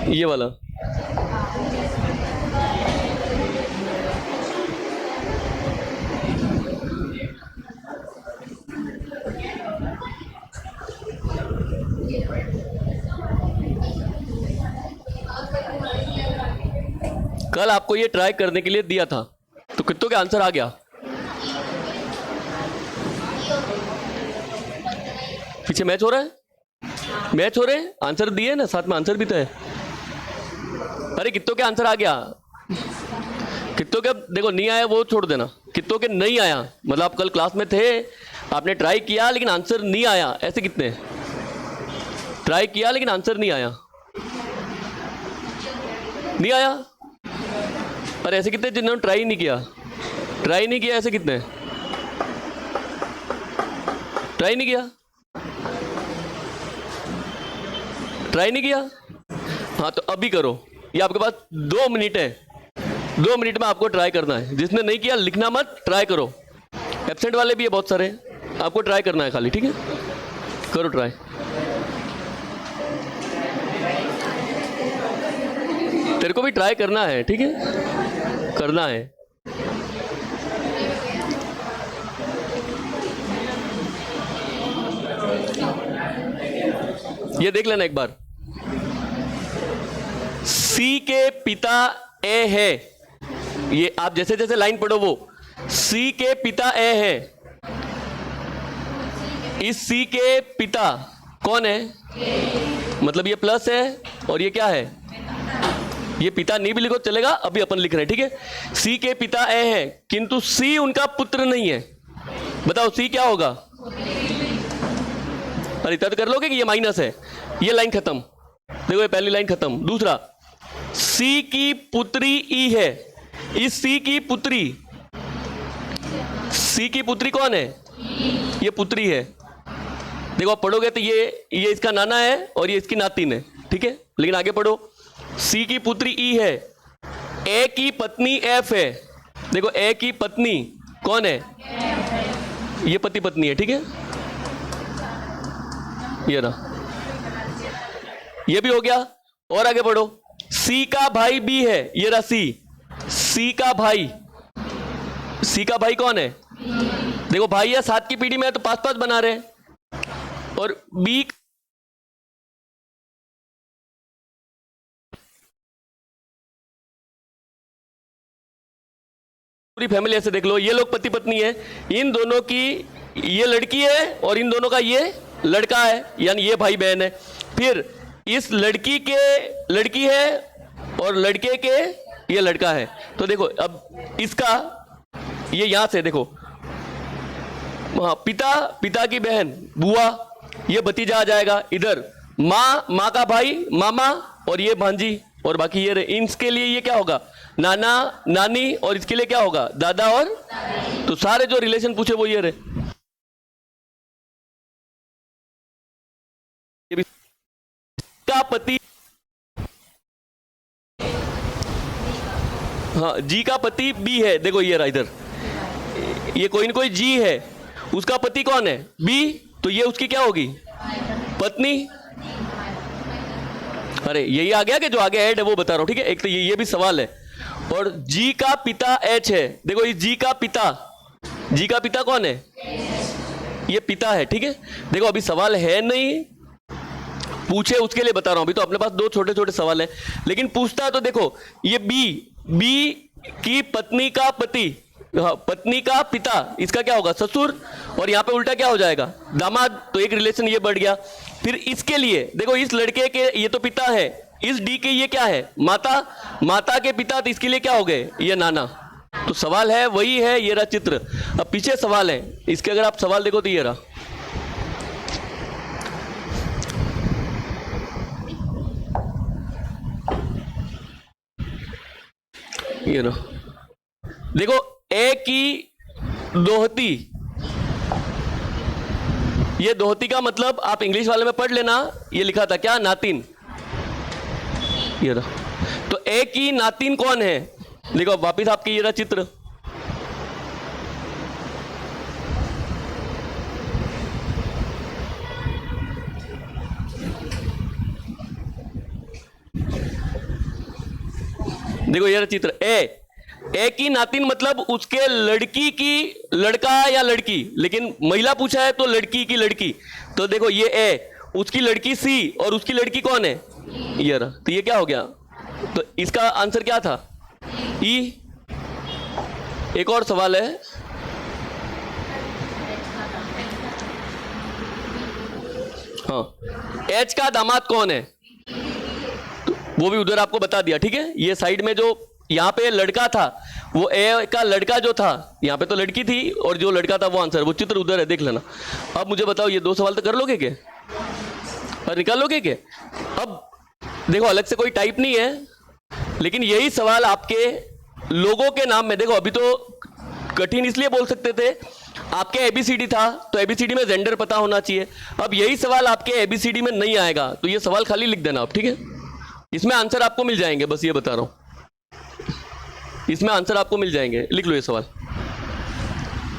ये वाला। कल आपको ये ट्राई करने के लिए दिया था, तो कितनों के आंसर आ गया? पीछे मैच हो रहा है, मैच हो रहे हैं, आंसर दिए ना, साथ में आंसर भी तो है। अरे कितनों के आंसर आ गया? कितनों के देखो नहीं आया वो छोड़ देना, कितनों के नहीं आया मतलब आप कल क्लास में थे, आपने ट्राई किया लेकिन आंसर नहीं आया, ऐसे कितने? ट्राई किया लेकिन आंसर नहीं आया, नहीं आया। अरे ऐसे कितने जिन्होंने ट्राई नहीं किया? ट्राई नहीं किया ऐसे कितने? ट्राई नहीं किया, ट्राई नहीं किया। हाँ तो अभी करो, ये आपके पास 2 मिनट है, 2 मिनट में आपको ट्राई करना है। जिसने नहीं किया लिखना मत, ट्राई करो। एब्सेंट वाले भी है बहुत सारे, आपको ट्राई करना है खाली, ठीक है? करो ट्राई। तेरे को भी ट्राई करना है, ठीक है? करना है। ये देख लेना एक बार। सी के पिता ए है, ये आप जैसे जैसे लाइन पढ़ो वो, सी के पिता ए है। इस सी के पिता कौन है? मतलब ये प्लस है और ये क्या है? ये पिता नहीं भी लिखो चलेगा, अभी अपन लिख रहे हैं, ठीक है? सी के पिता ए है, किंतु सी उनका पुत्र नहीं है। बताओ सी क्या होगा? अरे इतना तो कर लोगे कि ये माइनस है। ये लाइन खत्म, देखो ये पहली लाइन खत्म। दूसरा, सी की पुत्री ई है। इस सी की पुत्री, सी की पुत्री कौन है? ये पुत्री है। देखो आप पढ़ोगे तो ये इसका नाना है और ये इसकी नातिन है, ठीक है? लेकिन आगे पढ़ो, सी की पुत्री ई है, ए की पत्नी एफ है। देखो ए की पत्नी कौन है? ये पति पत्नी है, ठीक है? ये ना, ये भी हो गया। और आगे बढ़ो, सी का भाई बी है, ये रहा सी, सी का भाई, सी का भाई कौन है? देखो भाई है 7 की पीढ़ी में है तो 5-5 बना रहे हैं। और बी, पूरी फैमिली ऐसे देख लो, ये लोग पति पत्नी है, इन दोनों की ये लड़की है और इन दोनों का ये लड़का है, यानी ये भाई बहन है। फिर इस लड़की के लड़की है और लड़के के ये लड़का है। तो देखो अब इसका ये यहां से देखो, हाँ पिता, पिता की बहन बुआ, ये भतीजा आ जाएगा। इधर माँ, माँ का भाई मामा, और ये भांजी, और बाकी ये रहे। इनके लिए ये क्या होगा? नाना नानी, और इसके लिए क्या होगा? दादा और, तो सारे जो रिलेशन पूछे वो ये रहे। ये भी का पति, हाँ जी का पति बी है। देखो ये रहा इधर, ये कोई न कोई जी है, उसका पति कौन है? बी, तो ये उसकी क्या होगी? पत्नी। अरे यही आ गया कि जो आगे ऐड है वो बता रहा हूं, ठीक है? एक तो ये भी सवाल है। और जी का पिता एच है। देखो इस जी का पिता, जी का पिता कौन है? ये पिता है, ठीक है? देखो अभी सवाल है नहीं, पूछे उसके लिए बता रहा हूं। अभी तो अपने पास 2 छोटे छोटे सवाल है, लेकिन पूछता है तो देखो ये बी, बी की पत्नी का पति, हाँ पत्नी का पिता, इसका क्या होगा? ससुर, और यहाँ पे उल्टा क्या हो जाएगा? दामाद। तो एक रिलेशन ये बढ़ गया। फिर इसके लिए देखो, इस लड़के के ये तो पिता है, इस डी के ये क्या है? माता, माता के पिता, तो इसके लिए क्या हो गए? ये नाना। तो सवाल है वही है, ये रहा चित्र। अब पीछे सवाल है, इसके अगर आप सवाल देखो तो ये रहा, ये रहा। देखो ए की दोहती, ये दोहती का मतलब आप इंग्लिश वाले में पढ़ लेना, ये लिखा था क्या? नातिन। ये रहा। तो ए की नातिन कौन है? देखो वापिस आपकी ये रहा चित्र, देखो ये रहा चित्र, ए की नातिन मतलब उसके लड़की की, लड़का या लड़की, लेकिन महिला पूछा है तो लड़की की लड़की। तो देखो ये ए, उसकी लड़की सी, और उसकी लड़की कौन है, ये रहा। तो ये क्या हो गया, तो इसका आंसर क्या था, ई। एक और सवाल है, हाँ, एच का दामाद कौन है, तो वो भी उधर आपको बता दिया, ठीक है। ये साइड में जो यहाँ पे लड़का था, वो ए का लड़का जो था, यहाँ पे तो लड़की थी और जो लड़का था वो आंसर, वो चित्र उधर है, देख लेना। अब मुझे बताओ ये 2 सवाल तो कर लोगे क्या, और निकाल लोगे क्या। अब देखो अलग से कोई टाइप नहीं है, लेकिन यही सवाल आपके लोगों के नाम में, देखो अभी तो कठिन इसलिए बोल सकते थे, आपके एबीसीडी था तो एबीसीडी में जेंडर पता होना चाहिए। अब यही सवाल आपके एबीसीडी में नहीं आएगा, तो ये सवाल खाली लिख देना आप, ठीक है। इसमें आंसर आपको मिल जाएंगे, बस ये बता रहा हूं, इसमें आंसर आपको मिल जाएंगे, लिख लो ये सवाल।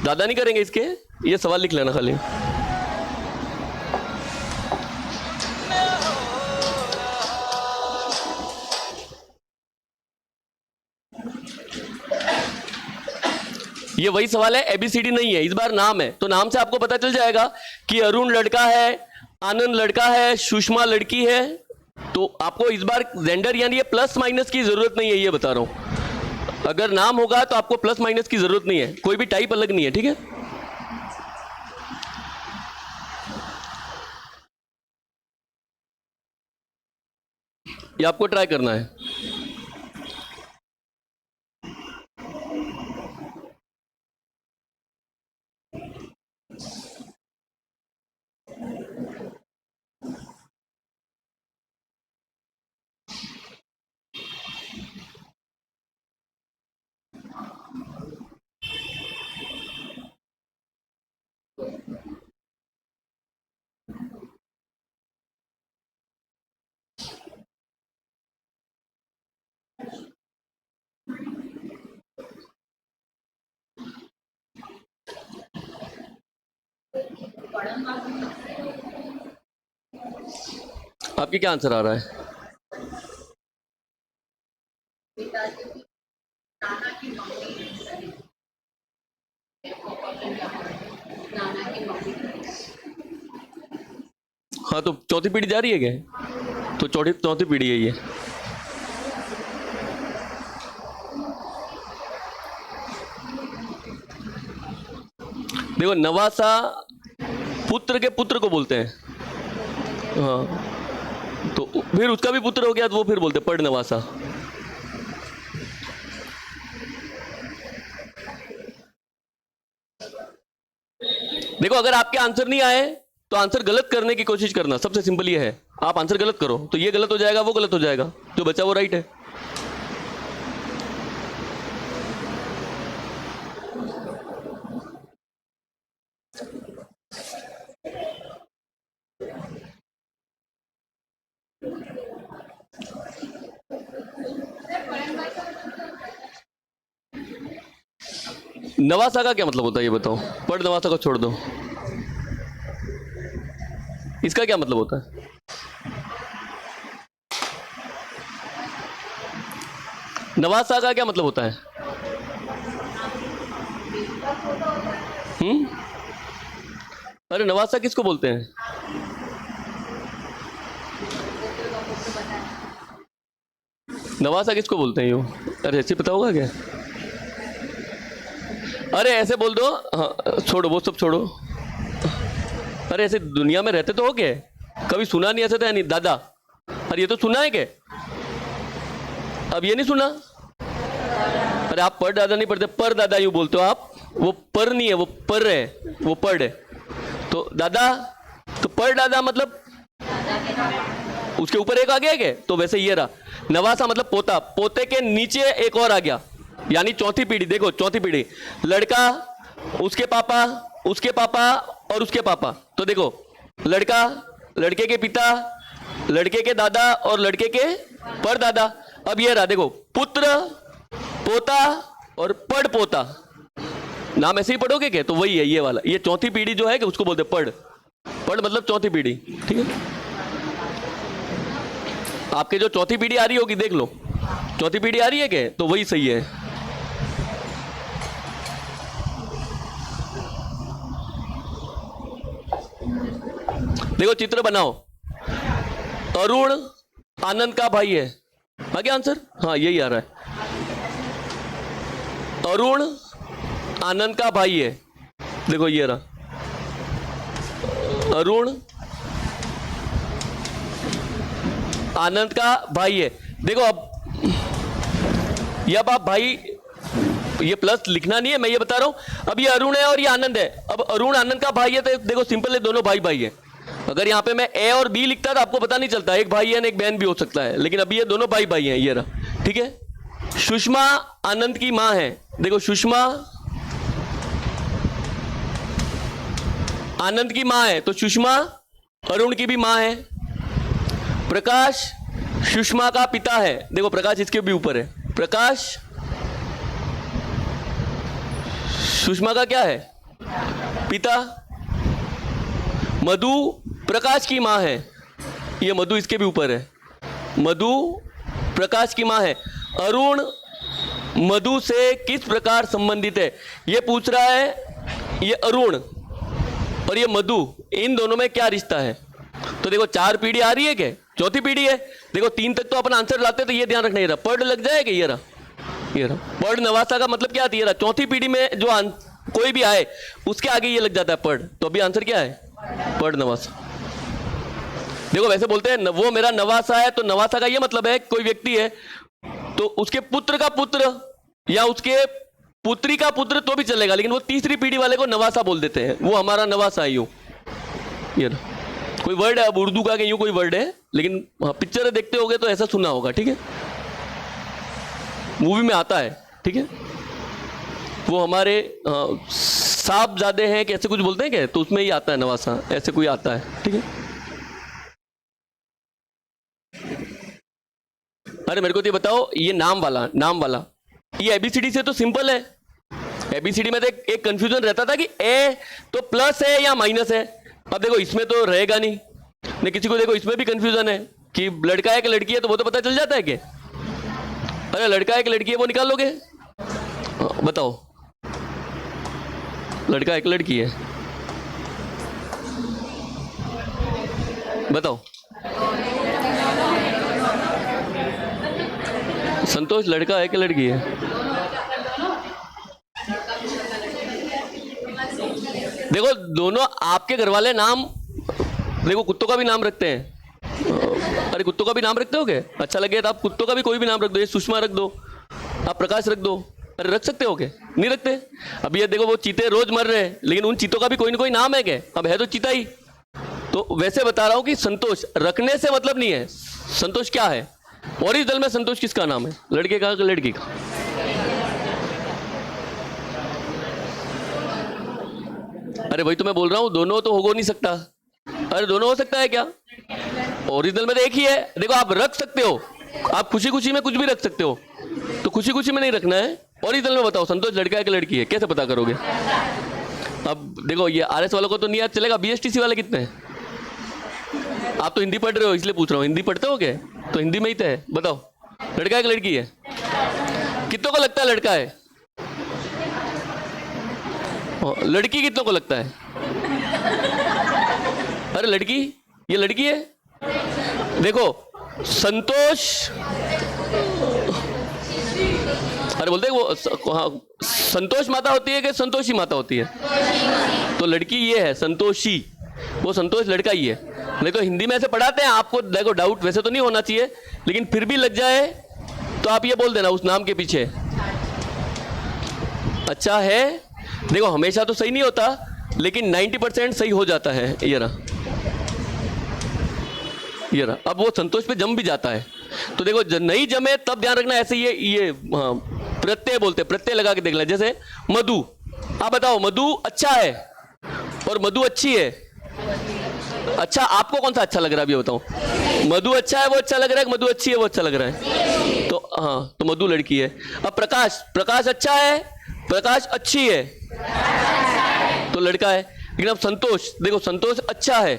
ज्यादा नहीं करेंगे इसके, ये सवाल लिख लेना खाली। ये वही सवाल है, एबीसीडी नहीं है, इस बार नाम है, तो नाम से आपको पता चल जाएगा कि अरुण लड़का है, आनंद लड़का है, सुषमा लड़की है। तो आपको इस बार जेंडर यानी ये प्लस माइनस की जरूरत नहीं है, ये बता रहा हूं। अगर नाम होगा तो आपको प्लस माइनस की जरूरत नहीं है, कोई भी टाइप अलग नहीं है, ठीक है। ये आपको ट्राई करना है। आपके क्या आंसर आ रहा है, हाँ तो चौथी पीढ़ी जा रही है क्या, तो चौथी पीढ़ी है ये। देखो नवासा पुत्र के पुत्र को बोलते हैं, हाँ, तो फिर उसका भी पुत्र हो गया तो वो फिर बोलते पढ़ नवासा। देखो अगर आपके आंसर नहीं आए तो आंसर गलत करने की कोशिश करना, सबसे सिंपल ये है। आप आंसर गलत करो तो ये गलत हो जाएगा, वो गलत हो जाएगा, जो बचा वो राइट है। नवासा का क्या मतलब होता है ये बताओ, पढ़ नवासा को छोड़ दो, इसका क्या मतलब होता है। नवासा का क्या मतलब होता है, अरे नवासा किसको बोलते हैं, नवासा किसको बोलते हैं यो, अरे ऐसे पता होगा क्या, अरे ऐसे बोल दो, हाँ छोड़ो वो सब छोड़ो। अरे ऐसे दुनिया में रहते तो हो क्या, कभी सुना नहीं ऐसे तो है नहीं दादा, अरे ये तो सुना है क्या, अब ये नहीं सुना। अरे आप पर दादा नहीं पढ़ते, पर दादा यूं बोलते हो आप, वो पर नहीं है, वो पर है, वो पढ़ है। तो दादा, तो पर दादा मतलब उसके ऊपर एक आ गया क्या, तो वैसे ये रहा। नवासा मतलब पोता, पोते के नीचे एक और आ गया, यानी चौथी पीढ़ी। देखो चौथी पीढ़ी, लड़का, उसके पापा, उसके पापा और उसके पापा। तो देखो लड़का, लड़के के पिता, लड़के के दादा और लड़के के परदादा। अब ये रहा देखो, पुत्र, पोता और पड़ पोता। नाम ऐसे ही पढ़ोगे क्या, तो वही है ये वाला, ये चौथी पीढ़ी जो है कि उसको बोलते पढ़, पढ़ मतलब चौथी पीढ़ी, ठीक है। आपके जो चौथी पीढ़ी आ रही होगी देख लो, चौथी पीढ़ी आ रही है क्या? तो वही सही है। देखो चित्र बनाओ, अरुण आनंद का भाई है। आ गया आंसर? हाँ यही आ रहा है, अरुण आनंद का भाई है। देखो ये रहा, अरुण आनंद का भाई है। देखो अब आप भाई, ये प्लस लिखना नहीं है, मैं ये बता रहा हूं। अब ये अरुण है और ये आनंद है। अब अरुण आनंद का भाई है तो देखो सिंपल है, दोनों भाई भाई है। अगर यहां पे मैं ए और बी लिखता तो आपको पता नहीं चलता, एक भाई है ना एक बहन भी हो सकता है, लेकिन अभी ये दोनों भाई भाई हैं। ये रहा, ठीक है। सुषमा आनंद की मां है। देखो सुषमा आनंद की मां है तो सुषमा अरुण की भी मां है। प्रकाश सुषमा का पिता है। देखो प्रकाश इसके भी ऊपर है, प्रकाश सुषमा का क्या है? पिता। मधु प्रकाश की मां है, ये मधु इसके भी ऊपर है, मधु प्रकाश की मां है। अरुण मधु से किस प्रकार संबंधित है? ये पूछ रहा है ये अरुण और ये मधु, इन दोनों में क्या रिश्ता है? तो देखो 4 पीढ़ी आ रही है क्या? चौथी पीढ़ी है। देखो 3 तक तो अपन आंसर लाते, तो ये ध्यान रखना, ये रहा पढ़ लग जाएगा, ये रहा पढ़ नवासा का मतलब क्या आती है? चौथी पीढ़ी में जो कोई भी आए उसके आगे ये लग जाता है पढ़, तो अभी आंसर क्या है? पढ़ नवासा। देखो वैसे बोलते हैं वो मेरा नवासा है, तो नवासा का ये मतलब है कोई व्यक्ति है तो उसके पुत्र का पुत्र या उसके पुत्री का पुत्र तो भी चलेगा, लेकिन वो तीसरी पीढ़ी वाले को नवासा बोल देते हैं, वो हमारा नवासा है। यूं ये कोई वर्ड है, अब उर्दू का यूं कोई वर्ड है, लेकिन पिक्चर देखते होगे तो ऐसा सुना होगा, ठीक है, मूवी में आता है, ठीक है। वो हमारे साहबजादे हैं कि ऐसे कुछ बोलते हैं क्या, तो उसमें ही आता है नवासा, ऐसे कोई आता है, ठीक है। अरे मेरे को तो ये बताओ, ये नाम वाला ये एबीसीडी से तो सिंपल है। एबीसीडी में तो एक कंफ्यूजन रहता था कि ए तो प्लस है या माइनस है। अब देखो इसमें तो रहेगा नहीं किसी को। देखो इसमें भी कंफ्यूजन है कि लड़का है कि लड़की है, तो वो तो पता चल जाता है कि अरे लड़का है कि लड़की है, वो निकाल लोगे। बताओ लड़का है कि लड़की है, बताओ। संतोष लड़का है कि लड़की है? देखो दोनों आपके घर वाले नाम, देखो कुत्तों का भी नाम रखते हैं। अरे कुत्तों का भी नाम रखते हो क्या? अच्छा लगे तो आप कुत्तों का भी कोई भी नाम रख दो, ये सुषमा रख दो, आप प्रकाश रख दो। अरे रख सकते हो क्या? नहीं रखते। अब ये देखो वो चीते रोज मर रहे हैं, लेकिन उन चीतों का भी कोई ना कोई नाम है क्या? अब है तो चीता ही। तो वैसे बता रहा हूं कि संतोष रखने से मतलब नहीं है। संतोष क्या है? ओरिजिनल में संतोष किसका नाम है? लड़के का कि लड़की का? अरे भाई तो मैं बोल रहा हूं दोनों तो हो नहीं सकता। अरे दोनों हो सकता है क्या? ओरिजिनल में तो एक ही है। देखो आप रख सकते हो, आप खुशी खुशी में कुछ भी रख सकते हो, तो खुशी खुशी में नहीं रखना है। ओरिजिनल में बताओ संतोष लड़का है कि लड़की है, कैसे पता करोगे? अब देखो ये आरएस वालों को तो नहीं याद चलेगा, बीएसटीसी वाले कितने हैं? आप तो हिंदी पढ़ रहे हो इसलिए पूछ रहा हूँ, हिंदी पढ़ते हो क्या? तो हिंदी में ही तो है, बताओ लड़का है कि लड़की है? कितनों को लगता है लड़का है? लड़की कितनों को लगता है? अरे लड़की, ये लड़की है। देखो संतोष, अरे बोलते हैं वो संतोष माता होती है कि संतोषी माता होती है? तो लड़की ये है संतोषी, वो संतोष लड़का ही है। नहीं तो हिंदी में ऐसे पढ़ाते हैं आपको, देखो डाउट वैसे तो नहीं होना चाहिए, लेकिन फिर भी लग जाए तो आप ये बोल देना उस नाम के पीछे अच्छा है। देखो हमेशा तो सही नहीं होता, लेकिन 90% सही हो जाता है। ये रहा। अब वो संतोष पे जम भी जाता है। तो देखो नहीं जमे तब ध्यान रखना, ऐसे ये प्रत्यय बोलते, प्रत्यय लगा के देख लें। जैसे मधु, आप बताओ मधु अच्छा है और मधु अच्छी है। अच्छा आपको कौन सा अच्छा लग रहा है अभी बताओ? मधु अच्छा है वो अच्छा लग रहा है, मधु अच्छी है वो अच्छा लग रहा है? तो हाँ, तो मधु लड़की है। अब प्रकाश, प्रकाश अच्छा है, प्रकाश अच्छी है, तो लड़का है। लेकिन अब संतोष, देखो संतोष अच्छा है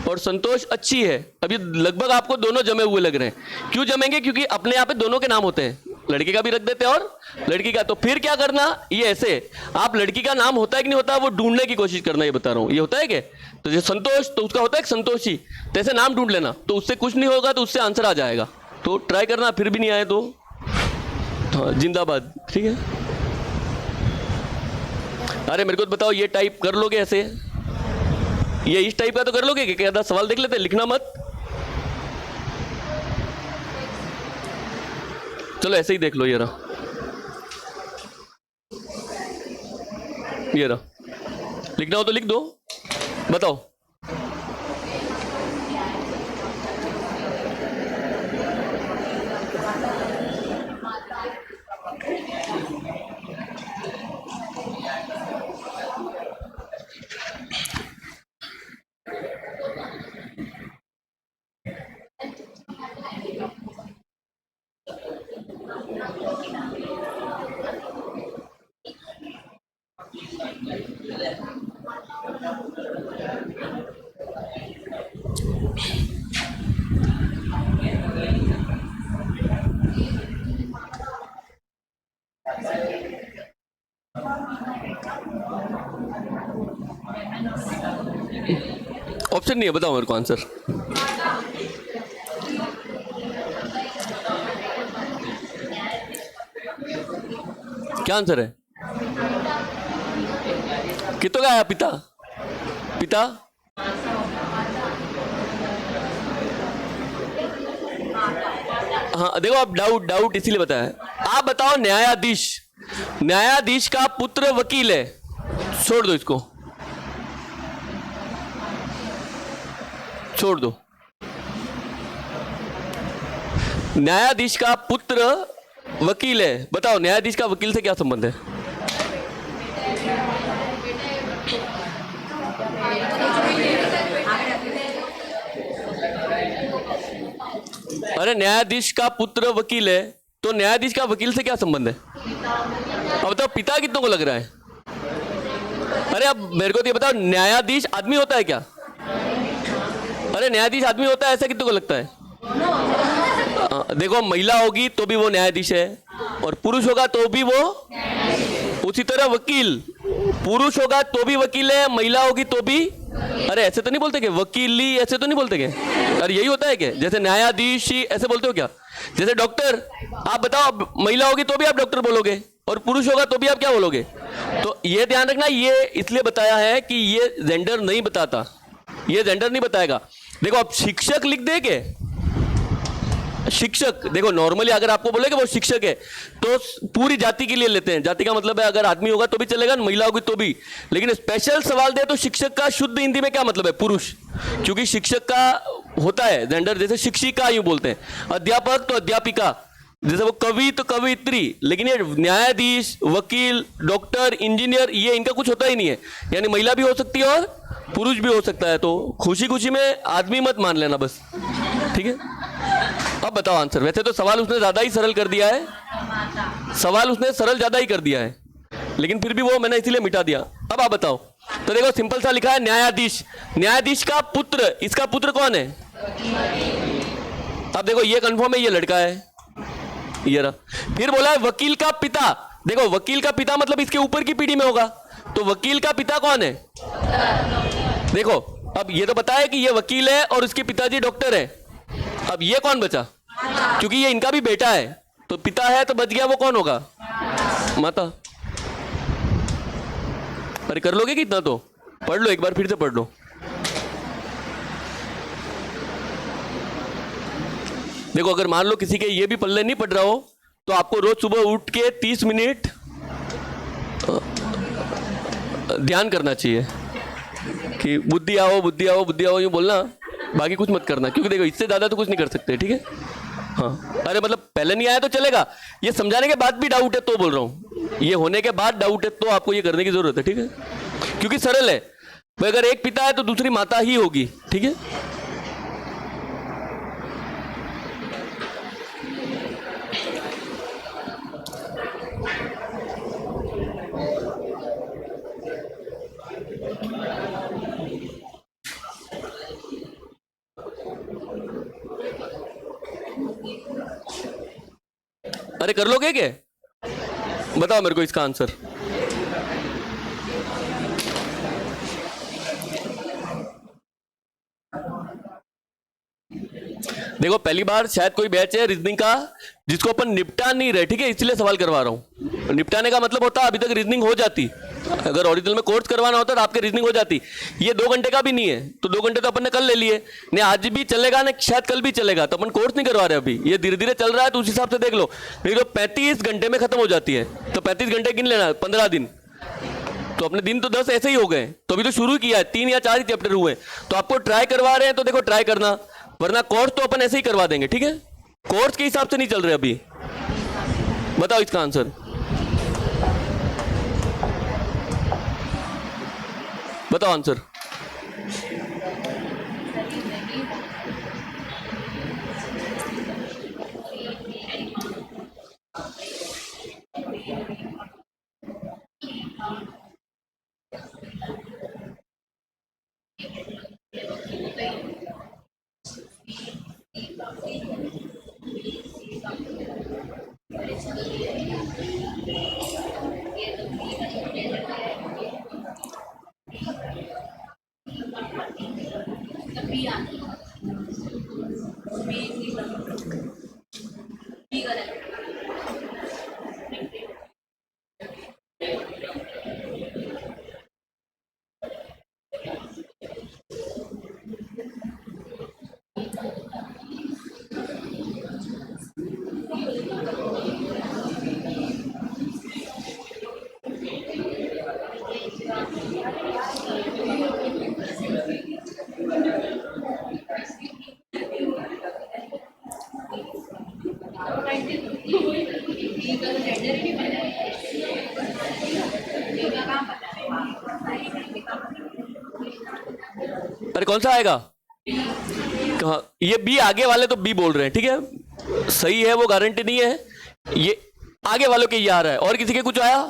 और संतोष अच्छी है। अब ये लगभग आपको दोनों जमे हुए लग रहे हैं। क्यों जमेंगे? क्योंकि अपने यहाँ पे दोनों के नाम होते हैं, लड़के का भी रख देते हैं और लड़की का। तो फिर क्या करना, ये ऐसे आप लड़की का नाम होता है कि नहीं होता वो ढूंढने की कोशिश करना, ये बता रहा हूँ। ये होता है क्या? तो जैसे संतोष, तो उसका होता है संतोषी, तो ऐसे नाम ढूंढ लेना, तो उससे कुछ नहीं होगा, तो उससे आंसर आ जाएगा। तो ट्राई करना, फिर भी नहीं आए तो हाँ जिंदाबाद, ठीक है। अरे मेरे को तो बताओ, ये टाइप कर लोगे ऐसे? ये इस टाइप का तो कर लोगे? क्या सवाल देख लेते, लिखना मत। चलो ऐसे ही देख लो, ये रहा, ये रहा। लिखना हो तो लिख दो, बताओ। ऑप्शन नहीं है, बताओ मेरे को आंसर। क्या आंसर है? कितों का आया? पिता, पिता। हाँ देखो, आप डाउट इसीलिए बताया। आप बताओ, न्यायाधीश, न्यायाधीश का पुत्र वकील है। छोड़ दो इसको, छोड़ दो। न्यायाधीश का पुत्र वकील है, बताओ न्यायाधीश का वकील से क्या संबंध है? अरे न्यायाधीश का पुत्र वकील है, तो न्यायाधीश का वकील से क्या संबंध है? अब बताओ, पिता कितनों को लग रहा है? अरे अब मेरे को तो ये बताओ, न्यायाधीश आदमी होता है क्या? अरे न्यायाधीश आदमी होता है, ऐसा कितनों को लगता है? देखो, महिला होगी तो भी वो न्यायाधीश है, और पुरुष होगा तो भी वो। उसी तरह वकील, पुरुष होगा तो भी वकील है, महिला होगी तो भी। अरे ऐसे तो नहीं बोलते क्या? वकीली ऐसे तो नहीं बोलते क्या? अरे यही होता है क्या? जैसे न्यायाधीश ऐसे बोलते हो क्या? जैसे डॉक्टर, आप बताओ, महिला होगी तो भी आप डॉक्टर बोलोगे, और पुरुष होगा तो भी आप क्या बोलोगे? तो ये ध्यान रखना, ये इसलिए बताया है कि ये जेंडर नहीं बताता, ये जेंडर नहीं बताएगा। देखो, आप शिक्षक लिख देंगे, शिक्षक, देखो नॉर्मली अगर आपको बोले कि वो शिक्षक है तो पूरी जाति के लिए लेते हैं। जाति का मतलब है अगर आदमी होगा तो भी चलेगा, महिला होगी तो भी। लेकिन स्पेशल सवाल दे तो शिक्षक का शुद्ध हिंदी में क्या मतलब है? पुरुष, क्योंकि शिक्षक का होता है जेंडर। जैसे शिक्षिका यूं बोलते हैं, अध्यापक तो अध्यापिका, जैसे वो कवि तो कवित्री। लेकिन ये न्यायाधीश, वकील, डॉक्टर, इंजीनियर, ये इनका कुछ होता ही नहीं है। यानी महिला भी हो सकती है और पुरुष भी हो सकता है। तो खुशी खुशी में आदमी मत मान लेना बस, ठीक है। अब बताओ आंसर। वैसे तो सवाल उसने ज्यादा ही सरल कर दिया है, सवाल उसने सरल ज्यादा ही कर दिया है, लेकिन फिर भी वो मैंने इसीलिए मिटा दिया। अब आप बताओ। तो देखो, सिंपल सा लिखा है न्यायाधीश, न्यायाधीश का पुत्र, इसका पुत्र कौन है? अब देखो, ये कंफर्म है ये लड़का है, ये रहा। फिर बोला है वकील का पिता। देखो, वकील का पिता मतलब इसके ऊपर की पीढ़ी में होगा, तो वकील का पिता कौन है? देखो, अब ये तो बताया कि ये वकील है और उसके पिताजी डॉक्टर है। अब ये कौन बचा? क्योंकि ये इनका भी बेटा है, तो पिता है तो बच गया, वो कौन होगा? माता। अरे कर लोगे कितना? तो पढ़ लो एक बार, फिर से पढ़ लो। देखो, अगर मान लो किसी के ये भी पल्ले नहीं पड़ रहा हो, तो आपको रोज सुबह उठ के 30 मिनट ध्यान करना चाहिए कि बुद्धि आओ, बुद्धि आओ, बुद्धि आओ, यूं बोलना, बाकी कुछ मत करना। क्योंकि देखो, इससे ज्यादा तो कुछ नहीं कर सकते, ठीक है। हाँ, अरे मतलब पहले नहीं आया तो चलेगा, ये समझाने के बाद भी डाउट है तो बोल रहा हूँ, ये होने के बाद डाउट है तो आपको ये करने की जरूरत है, ठीक है। क्योंकि सरल है भाई, अगर एक पिता है तो दूसरी माता ही होगी, ठीक है। अरे कर लोगे क्या? बताओ मेरे को इसका आंसर। देखो पहली बार शायद कोई बैच है रीजनिंग का जिसको अपन निपटा नहीं रहे, ठीक है, इसलिए सवाल करवा रहा हूं। निपटाने का मतलब होता है अभी तक रीजनिंग हो जाती, अगर ओरिजिनल में कोर्स करवाना होता तो आपके रीजनिंग हो जाती। ये 2 घंटे का भी नहीं है, तो 2 घंटे तो अपन ने कल ले लिए, नहीं आज भी चलेगा ना शायद कल भी चलेगा, तो अपन कोर्स नहीं करवा रहे अभी, ये धीरे धीरे चल रहा है, तो उस हिसाब से देख लो। नहीं तो 35 घंटे में खत्म हो जाती है, तो 35 घंटे गिन लेना, 15 दिन, तो अपने दिन तो 10 ऐसे ही हो गए। तो अभी तो शुरू किया है, 3 या 4 ही चैप्टर हुए, तो आपको ट्राई करवा रहे हैं तो देखो ट्राई करना, वरना कोर्स तो अपन ऐसे ही करवा देंगे, ठीक है। कोर्स के हिसाब से नहीं चल रहे अभी। बताओ इसका आंसर। बताओ आंसर। अरे कौन सा आएगा? कहा ये बी, आगे वाले तो बी बोल रहे हैं, ठीक है, सही है, वो गारंटी नहीं है, ये आगे वालों के ये आ रहा है। और किसी के कुछ आया?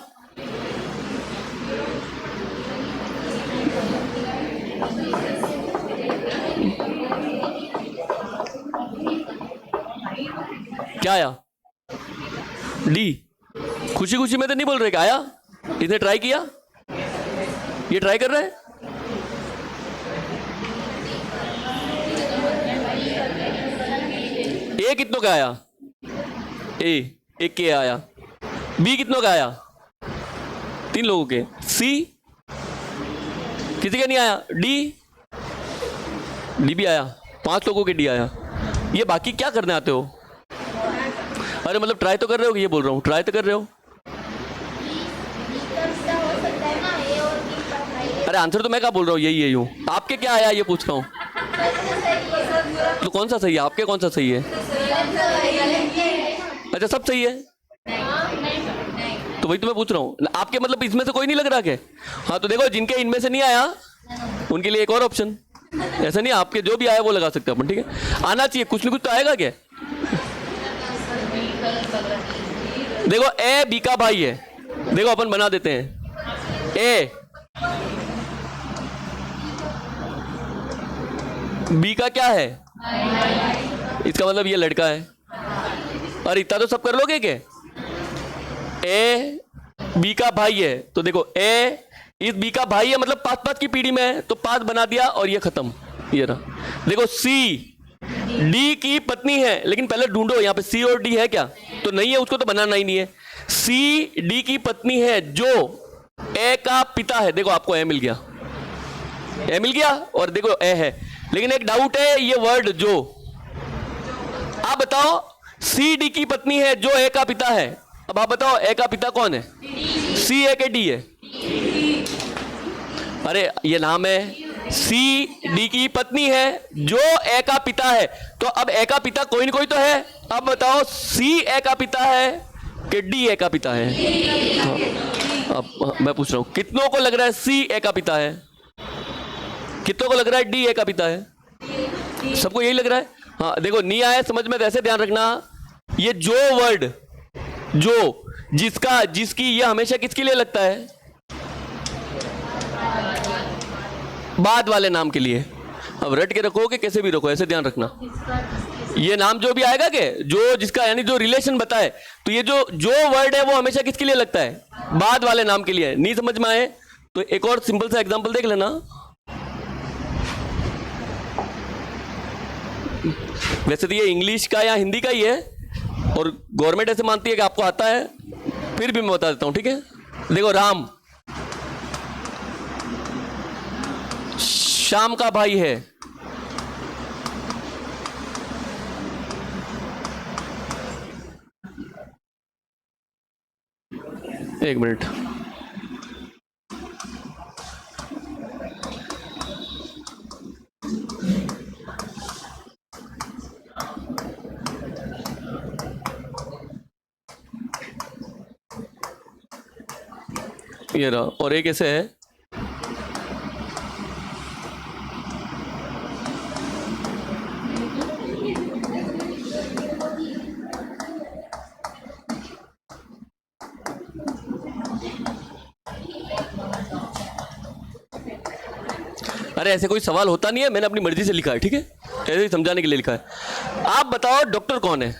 क्या आया? डी। खुशी खुशी में तो नहीं बोल रहे, क्या आया? इसने ट्राई किया, ये ट्राई कर रहे हैं। ए कितनों का आया? एक के आया। बी कितनों का आया? 3 लोगों के। सी किसी का नहीं आया। डी भी आया, 5 लोगों के डी आया। ये बाकी क्या करने आते हो? अरे मतलब ट्राई तो कर रहे हो, ये बोल रहा हूँ, ट्राई तो कर रहे हो। अरे आंसर तो मैं क्या बोल रहा हूँ, यही हूँ। आपके क्या आया ये पूछ रहा हूँ। तो कौन सा सही है आपके, कौन सा सही है? अच्छा सब सही है, तो वही तो मैं पूछ रहा हूँ। आपके मतलब इसमें से कोई नहीं लग रहा क्या? हाँ तो देखो जिनके इनमें से नहीं आया उनके लिए एक और ऑप्शन, ऐसा नहीं आपके जो भी आया वो लगा सकते हैं अपन, ठीक है। आना चाहिए, कुछ ना कुछ तो आएगा क्या? देखो ए बी का भाई है, देखो अपन बना देते हैं। ए बी का क्या है? इसका मतलब ये लड़का है। और इतना तो सब कर लोगे क्या? ए बी का भाई है, तो देखो ए इस बी का भाई है, मतलब 5 की पीढ़ी में है, तो 5 बना दिया और ये खत्म, ये रहा। देखो सी डी की पत्नी है, लेकिन पहले ढूंढो यहाँ पे सी और डी है क्या, तो नहीं है, उसको तो बनाना ही नहीं है। सी डी की पत्नी है जो ए का पिता है, देखो आपको ए मिल गया, ए मिल गया, और देखो ए है, लेकिन एक डाउट है, ये वर्ड जो, आप बताओ सी डी की पत्नी है जो ए का पिता है, अब आप बताओ ए का पिता कौन है? सी है कि डी है? अरे ये नाम है, सी डी की पत्नी है जो ए का पिता है, तो अब ए का पिता कोई ना कोई तो है। अब बताओ सी ए का पिता है कि डी ए का पिता है? अब मैं पूछ रहा हूं कितनों को लग रहा है सी ए का पिता है, कितनों को लग रहा है डी ए का पिता है? सबको यही लग रहा है। हाँ देखो नहीं आया समझ में, ऐसे ध्यान रखना, ये जो वर्ड जो जिसका जिसकी, ये हमेशा किसके लिए लगता है? बाद वाले नाम के लिए। अब रट के रखोगे कैसे भी रखो, ऐसे ध्यान रखना। ये नाम जो भी आएगा के जो जिसका यानी जो रिलेशन बताए, तो ये जो जो वर्ड है वो हमेशा किसके लिए लगता है? बाद वाले नाम के लिए। नहीं समझ में आए तो एक और सिंपल सा एग्जांपल देख लेना। वैसे तो ये इंग्लिश का या हिंदी का ही है और गवर्नमेंट ऐसे मानती है कि आपको आता है, फिर भी मैं बता देता हूं, ठीक है। देखो राम श्याम का भाई है। एक मिनट, ये रहा। और एक ऐसे है अरे ऐसे कोई सवाल होता नहीं है, मैंने अपनी मर्जी से लिखा है, ठीक है, ऐसे ही समझाने के लिए लिखा है। आप बताओ डॉक्टर कौन है?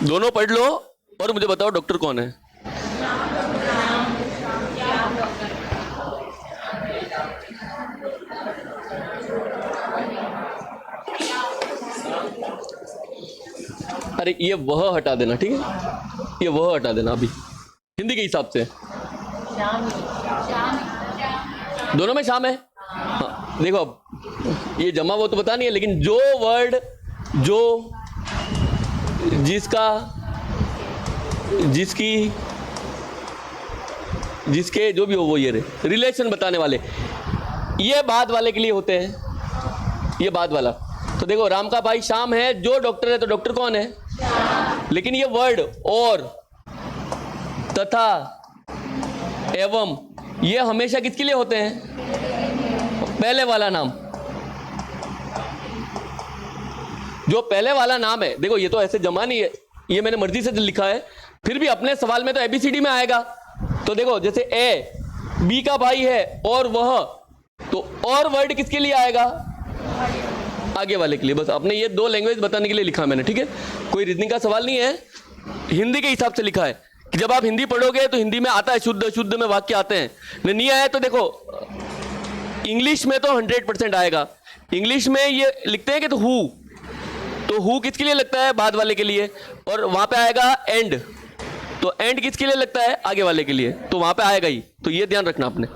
दोनों पढ़ लो और मुझे बताओ डॉक्टर कौन है। अरे ये वह हटा देना, ठीक है, ये वह हटा देना अभी हिंदी के हिसाब से। दोनों में शाम है। हाँ, देखो अब ये जमा वो तो पता नहीं है, लेकिन जो वर्ड जो जिसका जिसकी जिसके जो भी हो वो ये रिलेशन बताने वाले, ये बाद वाले के लिए होते हैं, ये बाद वाला। तो देखो राम का भाई श्याम है, जो डॉक्टर है तो डॉक्टर कौन है? लेकिन ये वर्ड और तथा एवं ये हमेशा किसके लिए होते हैं? पहले वाला नाम। जो पहले वाला नाम है, देखो ये तो ऐसे जमा नहीं है, ये मैंने मर्जी से लिखा है, फिर भी अपने सवाल में तो एबीसीडी में आएगा। तो देखो जैसे ए बी का भाई है और वह, तो और वर्ड किसके लिए आएगा? आगे वाले के लिए। बस अपने ये दो लैंग्वेज बताने के लिए लिखा मैंने, ठीक है, कोई रीजनिंग का सवाल नहीं है, हिंदी के हिसाब से लिखा है कि जब आप हिंदी पढ़ोगे तो हिंदी में आता है, शुद्ध शुद्ध में वाक्य आते हैं। नहीं आया तो देखो इंग्लिश में तो 100% आएगा। इंग्लिश में ये लिखते हैं कि तो हु किसके लिए लगता है? बाद वाले के लिए। और वहां पे आएगा एंड, तो एंड किसके लिए लगता है? आगे वाले के लिए, तो वहां पे आएगा ही। तो ये ध्यान रखना आपने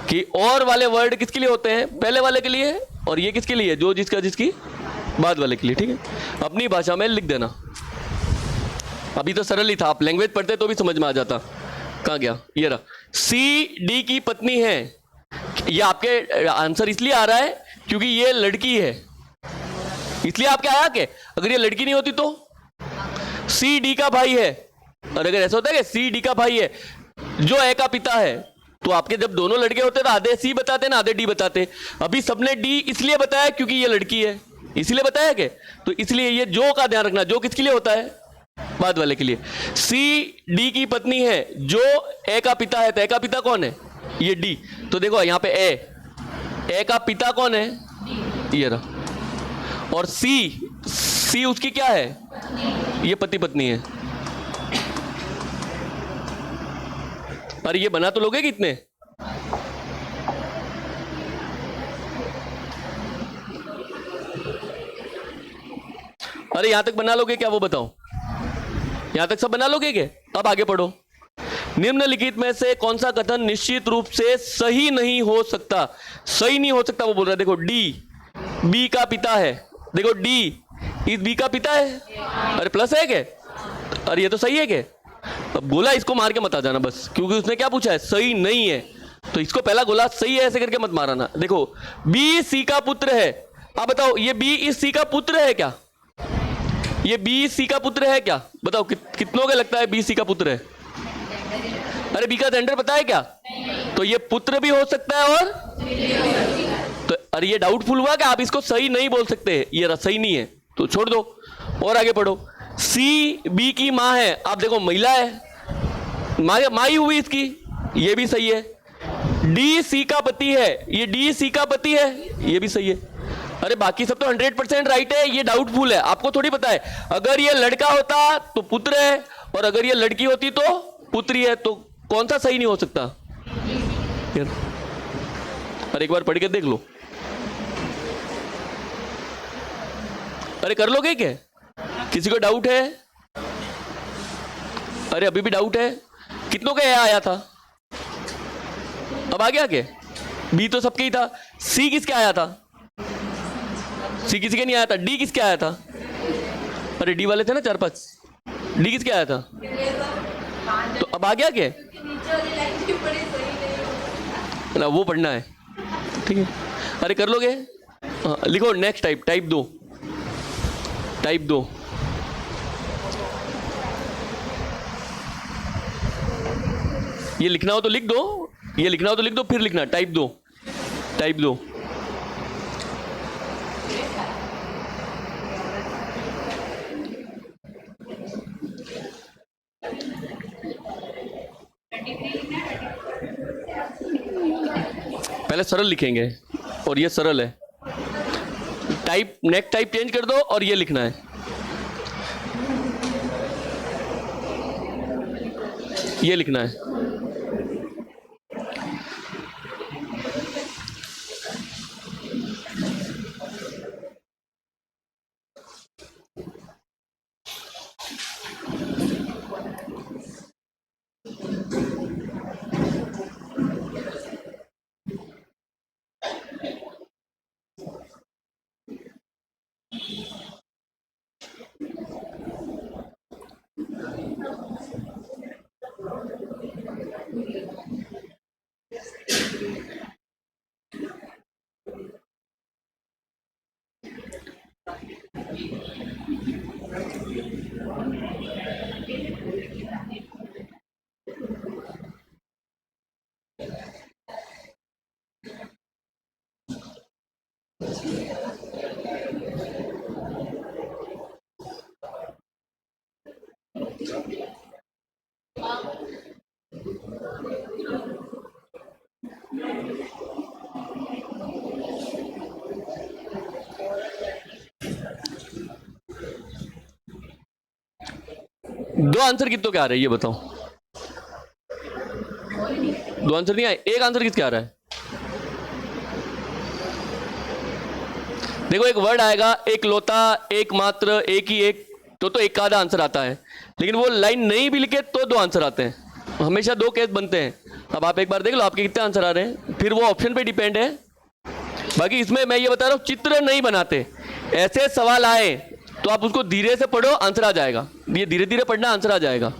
कि और वाले वर्ड किसके लिए होते हैं? पहले वाले के लिए। और ये किसके लिए? जो जिसका जिसकी, बाद वाले के लिए, ठीक है। अपनी भाषा में लिख देना। अभी तो सरल ही था, आप लैंग्वेज पढ़ते तो भी समझ में आ जाता। कहाँ गया? ये रहा, सी डी की पत्नी है। ये आपके आंसर इसलिए आ रहा है क्योंकि ये लड़की है, इसलिए आपके आया कि अगर ये लड़की नहीं होती तो सी डी का भाई है। और अगर ऐसा होता है कि सी डी का भाई है जो ए का पिता है, तो आपके जब दोनों लड़के होते तो आधे सी बताते ना आधे डी बताते। अभी सबने डी इसलिए बताया क्योंकि ये लड़की है, इसलिए बताया कि, तो इसलिए ये जो का ध्यान रखना, जो किसके लिए होता है? बाद वाले के लिए। सी डी की पत्नी है जो ए का पिता है, तो ए का पिता कौन है? ये डी। तो देखो यहां पे ए का पिता कौन है? ये रहा। और सी उसकी क्या है? ये पति पत्नी है। अरे ये बना तो लोगे कितने? अरे यहां तक बना लोगे क्या? वो बताओ, यहां तक सब बना लोगे क्या? अब आगे पढ़ो। निम्नलिखित में से कौन सा कथन निश्चित रूप से सही नहीं हो सकता? सही नहीं हो सकता वो बोल रहा है। देखो डी बी का पिता है, देखो डी इस बी का पिता है। अरे प्लस है क्या? अरे ये तो सही है क्या? अब गोला इसको मार के मत आ जाना बस, क्योंकि उसने क्या पूछा है? सही नहीं है, तो इसको पहला गोला सही है ऐसे करके मत माराना। देखो बी सी का पुत्र है। अब बताओ ये बी इस सी का पुत्र है क्या? ये बी सी का पुत्र है क्या? बताओ कितनों को लगता है बी सी का पुत्र है? अरे बी का जेंडर पता है क्या? तो ये पुत्र भी हो सकता है और तो अरे ये डाउटफुल हुआ कि आप इसको सही नहीं बोल सकते, ये सही नहीं है तो छोड़ दो और आगे पढ़ो। सी बी की माँ है, आप देखो महिला है, माँ ही हुई इसकी, ये भी सही है। डी सी का पति है, ये डी सी का पति है, ये भी सही है। अरे बाकी सब तो 100% राइट है, ये डाउटफुल है, आपको थोड़ी पता है। अगर ये लड़का होता तो पुत्र है, और अगर ये लड़की होती तो पुत्री है, तो कौन सा सही नहीं हो सकता? अरे एक बार पढ़ के देख लो। अरे कर लोगे क्या? किसी को डाउट है? अरे अभी भी डाउट है? कितनों का आया था? अब आ गया क्या? बी तो सबके ही था। सी किसके आया था? सी किसी के नहीं आया था। डी किसके आया था? अरे डी वाले थे ना 4-5। डी किसके आया था? तो अब आ गया क्या? ना वो पढ़ना है, ठीक है। अरे कर लोगे? हाँ, लिखो नेक्स्ट टाइप, टाइप 2, टाइप 2। ये लिखना हो तो लिख दो, ये लिखना हो तो लिख दो, फिर लिखना टाइप 2, टाइप 2। पहले सरल लिखेंगे, और ये सरल है। टाइप नेक्स्ट टाइप चेंज कर दो और ये लिखना है, ये लिखना है। दो आंसर कितनों के आ रहे हैं ये बताओ? दो आंसर नहीं आए, एक आंसर किसके आ रहा है? देखो एक वर्ड आएगा, एक लौता, एक मात्र, एक ही एक, तो एक का आधा आंसर आता है। लेकिन वो लाइन नहीं भी लिखे तो दो आंसर आते हैं। हमेशा दो केस बनते हैं। अब आप एक बार देख लो आपके कितने आंसर आ रहे हैं, फिर वो ऑप्शन पे डिपेंड है। बाकी इसमें मैं ये बता रहा हूं, चित्र नहीं बनाते। ऐसे सवाल आए तो आप उसको धीरे से पढ़ो, आंसर आ जाएगा। ये धीरे धीरे पढ़ना, आंसर आ जाएगा।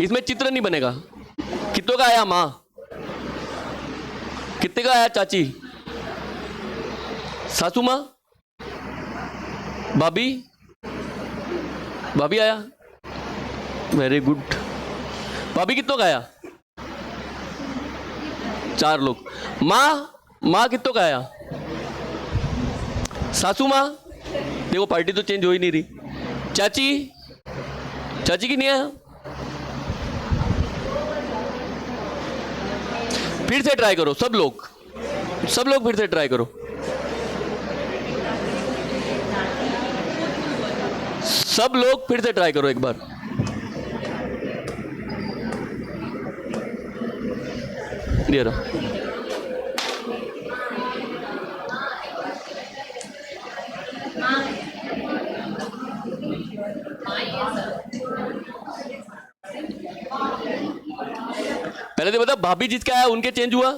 इसमें चित्र नहीं बनेगा। कितनों का आया माँ? कितने का आया चाची? सासू माँ? भाभी? भाभी आया? Very good. भाभी कितनों का आया? 4 लोग। माँ? माँ कितनों का आया? सासू माँ? देखो पार्टी तो चेंज हो ही नहीं रही। चाची? चाची की नहीं आया? फिर से ट्राई करो सब लोग, सब लोग फिर से ट्राई करो। सब लोग फिर से ट्राई करो एक बार। ये रहा। पहले तो बता, भाभी जिसका आया उनके चेंज हुआ?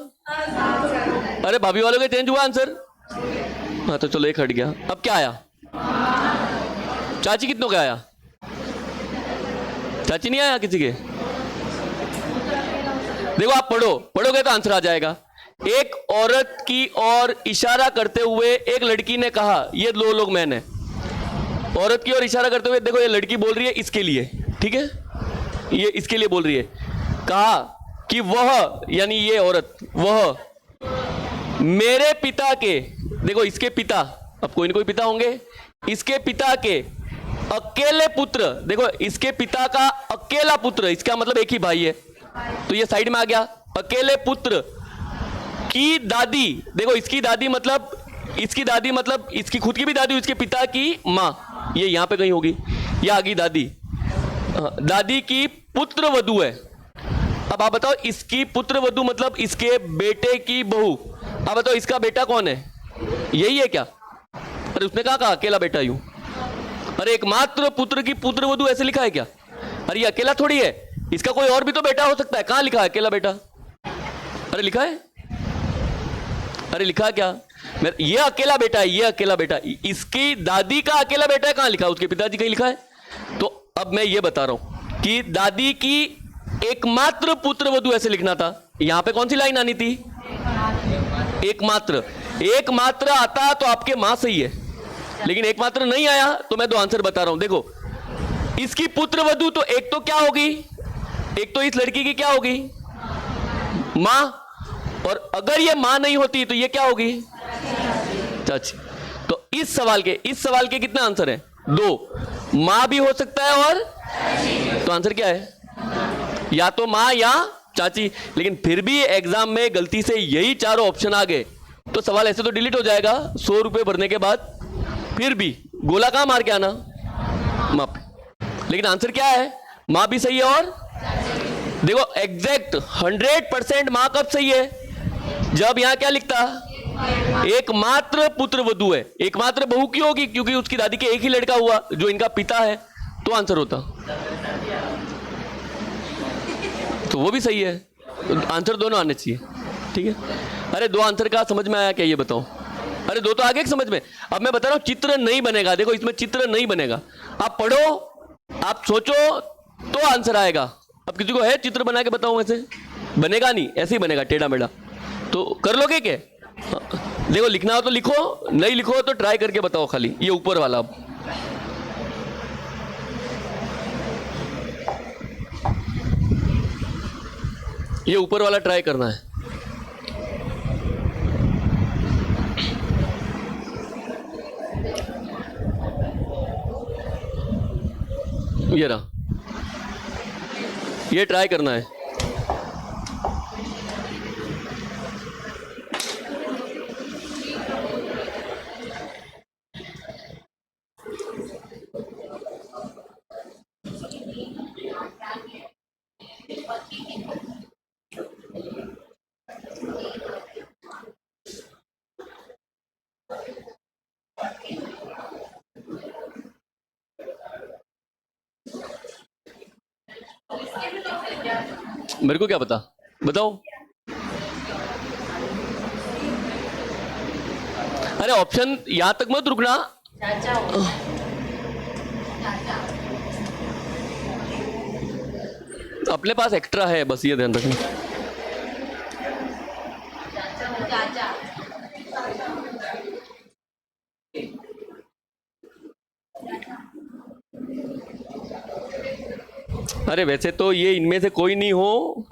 अरे भाभी वालों के चेंज हुआ आंसर? हाँ तो चलो एक हट गया। अब क्या आया? चाची कितनों का आया? चाची नहीं आया किसी के? देखो आप पढ़ो, पढ़ोगे तो आंसर आ जाएगा। एक औरत की ओर इशारा करते हुए एक लड़की ने कहा, ये 2 लोग मैन है। औरत की ओर इशारा करते हुए, देखो ये लड़की बोल रही है इसके लिए, ठीक है, ये इसके लिए बोल रही है। कहा कि वह, यानी ये औरत, वह मेरे पिता के, देखो इसके पिता, अब कोई ना कोई पिता होंगे, इसके पिता के अकेले पुत्र, देखो इसके पिता का अकेला पुत्र, इसका मतलब एक ही भाई है, तो ये साइड में आ गया। अकेले पुत्र की दादी, देखो इसकी दादी मतलब, इसकी दादी मतलब इसकी खुद की भी दादी, इसके पिता की मां, ये यहां पे कहीं होगी, ये आ गई दादी। दादी की पुत्र वधु है। अब आप बताओ, इसकी पुत्र वधु मतलब इसके बेटे की बहू। अब बताओ इसका बेटा कौन है, यही है क्या? अरे उसने कहा अकेला बेटा यूं। अरे एकमात्र पुत्र की पुत्र वधु ऐसे लिखा है क्या? अरे ये अकेला थोड़ी है, इसका कोई और भी तो बेटा हो सकता है। कहां लिखा है अकेला बेटा? अरे लिखा है, अरे लिखा है क्या? ये अकेला बेटा है, ये अकेला बेटा, इसकी दादी का अकेला बेटा है, कहां लिखा है? उसके पिताजी कहीं लिखा है? तो अब मैं ये बता रहा हूं कि दादी की एकमात्र पुत्र वधु ऐसे लिखना था। यहां पे कौन सी लाइन आनी थी? एकमात्र। एकमात्र आता तो आपके मां सही है, लेकिन एकमात्र नहीं आया, तो मैं दो आंसर बता रहा हूं। देखो इसकी पुत्र वधु, तो एक तो क्या होगी, एक तो इस लड़की की क्या होगी, मां, और अगर ये मां नहीं होती तो ये क्या होगी, चाची। तो इस सवाल के कितने आंसर हैं? दो। मां भी हो सकता है और, तो आंसर क्या है? या तो मां या चाची। लेकिन फिर भी एग्जाम में गलती से यही चारों ऑप्शन आ गए तो सवाल ऐसे तो डिलीट हो जाएगा 100 रुपए भरने के बाद। फिर भी गोला कहां मार के आना, मां पे। लेकिन आंसर क्या है? मां भी सही है और, देखो एग्जैक्ट 100% मां कब सही है? जब यहां क्या लिखता, एकमात्र पुत्र वधु है। एकमात्र बहू क्यों होगी? क्योंकि उसकी दादी के एक ही लड़का हुआ जो इनका पिता है, तो आंसर होता। तो वो भी सही है, आंसर दोनों आने चाहिए, ठीक है। अरे दो आंसर का समझ में आया क्या, ये बताओ? अरे दो तो आगे समझ में। अब मैं बता रहा हूं चित्र नहीं बनेगा, देखो इसमें चित्र नहीं बनेगा। आप पढ़ो, आप सोचो तो आंसर आएगा। अब किसी को है चित्र बना के बताऊं? ऐसे बनेगा नहीं, ऐसे ही बनेगा टेढ़ा मेढ़ा। तो कर लोगे क्या? देखो लिखना हो तो लिखो, नहीं लिखो तो ट्राई करके बताओ खाली। ये ऊपर वाला, अब ये ऊपर वाला ट्राई करना है। ये रहा, ये ट्राई करना है। मेरे को क्या पता, बताओ। अरे ऑप्शन यहां तक मत रुकना। अपने पास एक्स्ट्रा है, बस ये ध्यान रखना। अरे वैसे तो ये इनमें से कोई नहीं हो,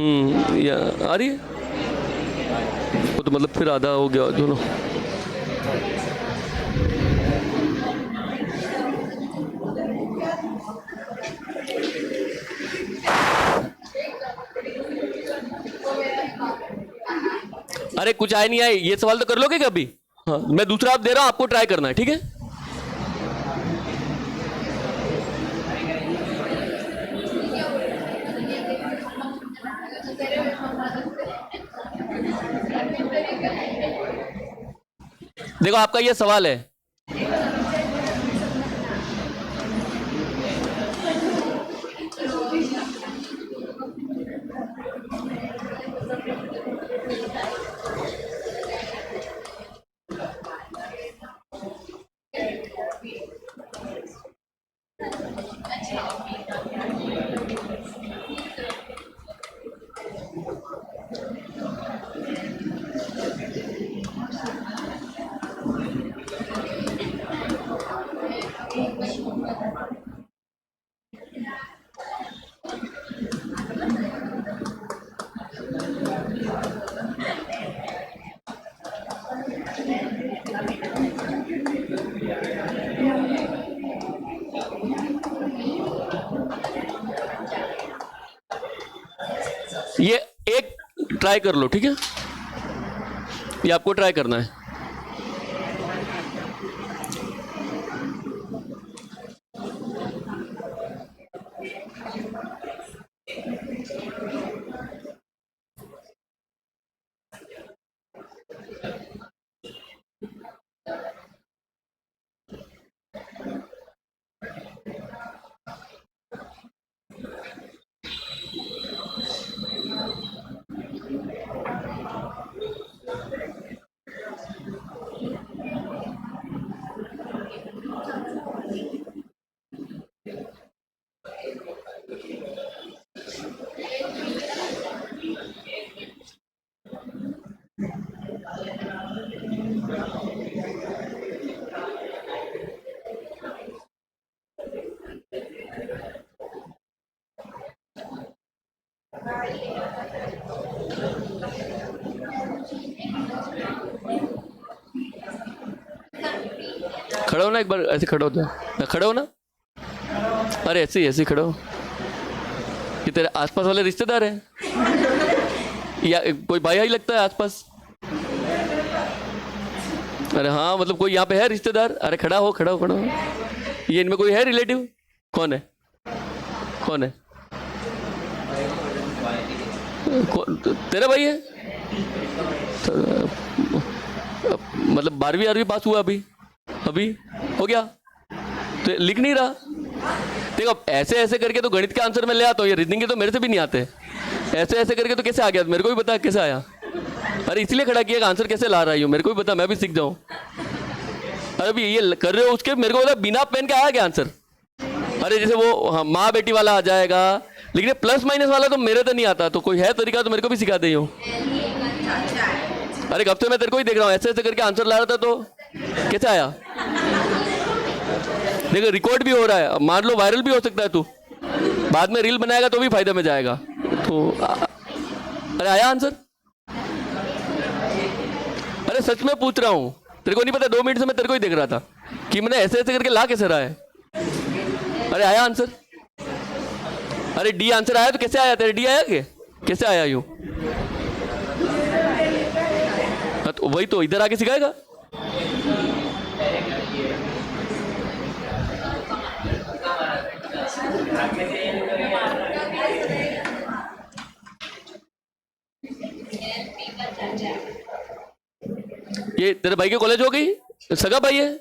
या आ रही है वो तो मतलब फिर आधा हो गया दोनों। अरे कुछ आए नहीं आए, ये सवाल तो कर लोगे कभी? हाँ, मैं दूसरा आप दे रहा हूं, आपको ट्राई करना है, ठीक है? देखो आपका ये सवाल है, ये एक ट्राई कर लो, ठीक है? ये आपको ट्राई करना है। खड़ा हो ना, एक बार ऐसे खड़ा हो जाए, खड़ा हो ना। अरे ऐसे ही खड़ा हो। ये तेरे आसपास वाले रिश्तेदार हैं या कोई भाई ही लगता है आसपास? अरे हाँ, मतलब कोई यहाँ पे है रिश्तेदार? अरे खड़ा हो, खड़ा हो, खड़ा हो। ये इनमें कोई है रिलेटिव? कौन है? कौन है? तेरा भाई है? तो, मतलब 12वीं पास हुआ अभी अभी हो गया तो लिख नहीं रहा। देखो ऐसे ऐसे करके तो गणित के आंसर में ले आता हूँ, ये रीजनिंग के तो मेरे से भी नहीं आते। ऐसे ऐसे करके तो कैसे आ गया, मेरे को भी बता कैसे आया। अरे इसलिए खड़ा किया कि आंसर कैसे ला रहा हूँ, मेरे को भी बता, मैं भी सीख जाऊँ। अरे अभी ये कर रहे हो उसके, मेरे को बता बिना पेन के आया क्या आंसर? अरे जैसे वो हाँ, माँ बेटी वाला आ जाएगा, लेकिन प्लस माइनस वाला तो मेरे तो नहीं आता। तो कोई है तरीका तो मेरे को भी सिखा दे। अरे कब से मैं तेरे को ही देख रहा हूँ, ऐसे ऐसे करके आंसर ला रहा था तो कैसे आया? देखो रिकॉर्ड भी हो रहा है, मान लो वायरल भी हो सकता है, तू बाद में रील बनाएगा तो भी फायदे में जाएगा। तो अरे आया आंसर? अरे सच में पूछ रहा हूँ, तेरे को नहीं पता? 2 मिनट से मैं तेरे को ही देख रहा था कि मैंने ऐसे ऐसे करके ला कैसे रहा है। अरे आया आंसर? अरे डी आंसर आया तो कैसे आया? तेरे डी आया क्या? कैसे आया यूं? तो वही तो इधर आके सिखाएगा। ये तेरे भाई के कॉलेज हो गई? सगा भाई है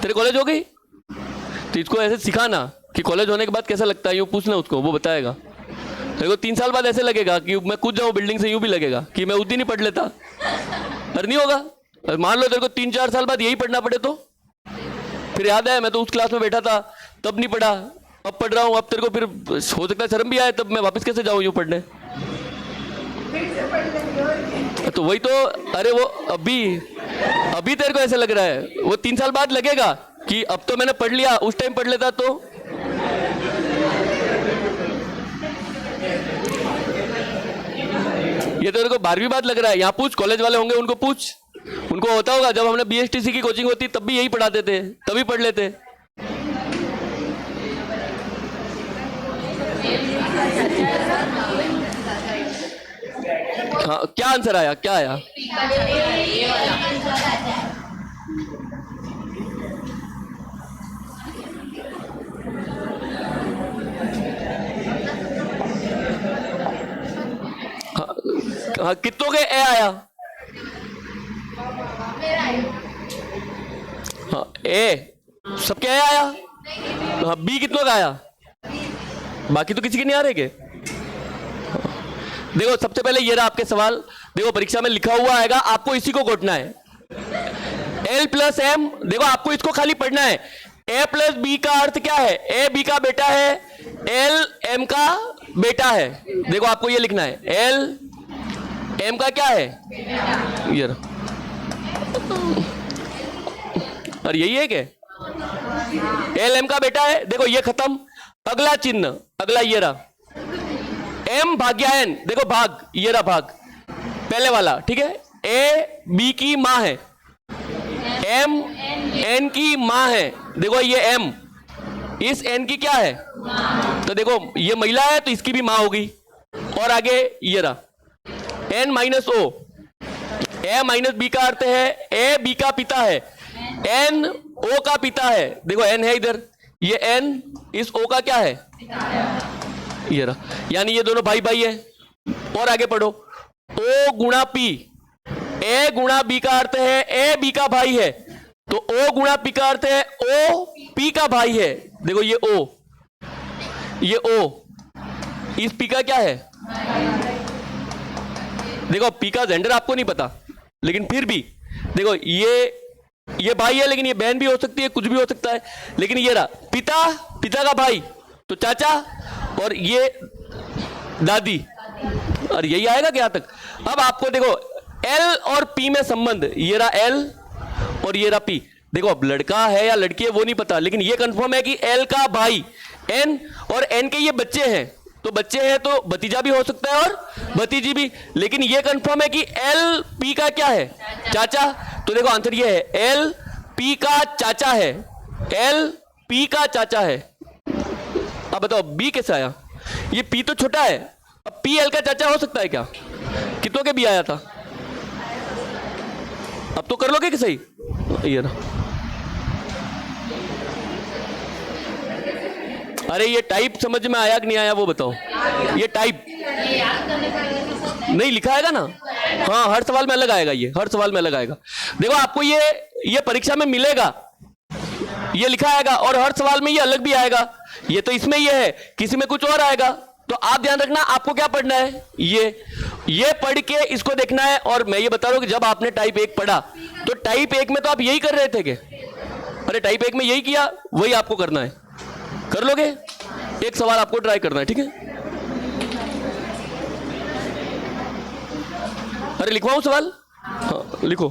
तेरे, कॉलेज हो गई? तो इसको ऐसे सिखाना कि कॉलेज होने के बाद कैसा लगता है, यूँ पूछना उसको, वो बताएगा। तेरे को 3 साल बाद ऐसे लगेगा कि मैं कूद जाऊँ बिल्डिंग से, यूँ भी लगेगा कि मैं उस दिन ही पढ़ लेता। अरे नहीं होगा। मान लो तेरे को 3-4 साल बाद यही पढ़ना पड़े तो फिर याद है मैं तो उस क्लास में बैठा था तब नहीं पढ़ा, अब पढ़ रहा हूँ, अब तेरे को फिर हो सकता है शर्म भी आए, तब मैं वापस कैसे जाऊँ यूँ पढ़ने? तो वही तो। अरे वो अभी तेरे को ऐसे लग रहा है, वो 3 साल बाद लगेगा कि अब तो मैंने पढ़ लिया, उस टाइम पढ़ लेता तो। ये तो तेरे को 12वीं बात लग रहा है। यहाँ पूछ, कॉलेज वाले होंगे उनको पूछ, उनको होता होगा। जब हमने बीएसटीसी की कोचिंग होती तब भी यही पढ़ाते थे, तभी पढ़ लेते। हाँ, क्या आंसर आया, क्या आया? हाँ, कितनों के ए आया? हाँ, ए सबके ए आया। हाँ, बी कितनों का आया? बाकी तो किसी के नहीं आ रहे के। देखो सबसे पहले ये रहा आपके सवाल। देखो परीक्षा में लिखा हुआ आएगा, आपको इसी को घोटना है। L प्लस एम, देखो आपको इसको खाली पढ़ना है। ए प्लस बी का अर्थ क्या है? ए बी का बेटा है, एल एम का बेटा है। देखो आपको ये लिखना है, एल एम का क्या है? ये रहा। और यही है क्या? एल एम का बेटा है। देखो ये खत्म। अगला चिन्ह, अगला ये रहा, एम भाग्या एन। देखो भाग, ये रहा भाग, पहले वाला, ठीक है। ए बी की मां है, एम एन की मां है। देखो ये एम इस एन की क्या है? तो देखो ये महिला है तो इसकी भी मां होगी। और आगे ये रहा, एन माइनस ओ। ए माइनस बी का अर्थ है ए बी का पिता है, एन ओ का पिता है। देखो एन है इधर, ये एन इस ओ का क्या है? ये रहा, यानी ये दोनों भाई भाई है। और आगे पढ़ो, ओ गुणा पी। ए गुणा बी का अर्थ है ए बी का भाई है, तो ओ गुणा पी का अर्थ है ओ पी का भाई है। देखो ये ओ, ये ओ इस पी का क्या है? देखो पी का जेंडर आपको नहीं पता, लेकिन फिर भी देखो ये भाई है, लेकिन ये बहन भी हो सकती है, कुछ भी हो सकता है। लेकिन ये रहा पिता, पिता का भाई तो चाचा, और ये दादी, और यही आएगा क्या तक। अब आपको देखो एल और पी में संबंध, ये रहा एल और ये रहा पी। देखो अब लड़का है या लड़की है वो नहीं पता, लेकिन ये कंफर्म है कि एल का भाई एन, और एन के ये बच्चे हैं, तो बच्चे हैं तो भतीजा भी हो सकता है और भतीजी भी। लेकिन ये कंफर्म है कि एल पी का क्या है? चाचा। तो देखो आंसर ये है, एल पी का चाचा है, एल पी का चाचा है। अब बताओ बी कैसे आया? ये पी तो छोटा है, अब पी एल का चाचा हो सकता है क्या? कितनों के बी आया था? अब तो कर लोगे कि सही? ये ना, अरे ये टाइप समझ में आया कि नहीं आया वो बताओ। ये टाइप नहीं लिखा आएगा ना? हाँ, हर सवाल में अलग आएगा, ये हर सवाल में अलग आएगा। देखो आपको ये परीक्षा में मिलेगा, ये लिखा आएगा, और हर सवाल में ये अलग भी आएगा। ये तो इसमें ये है, किसी में कुछ और आएगा। तो आप ध्यान रखना, आपको क्या पढ़ना है, ये पढ़ के इसको देखना है। और मैं ये बता रहा हूं कि जब आपने टाइप 1 पढ़ा तो टाइप 1 में तो आप यही कर रहे थे क्या? अरे टाइप 1 में यही किया, वही आपको करना है। कर लोगे? एक सवाल आपको ट्राई करना है, ठीक है? अरे लिखवाऊं सवाल? हाँ लिखो।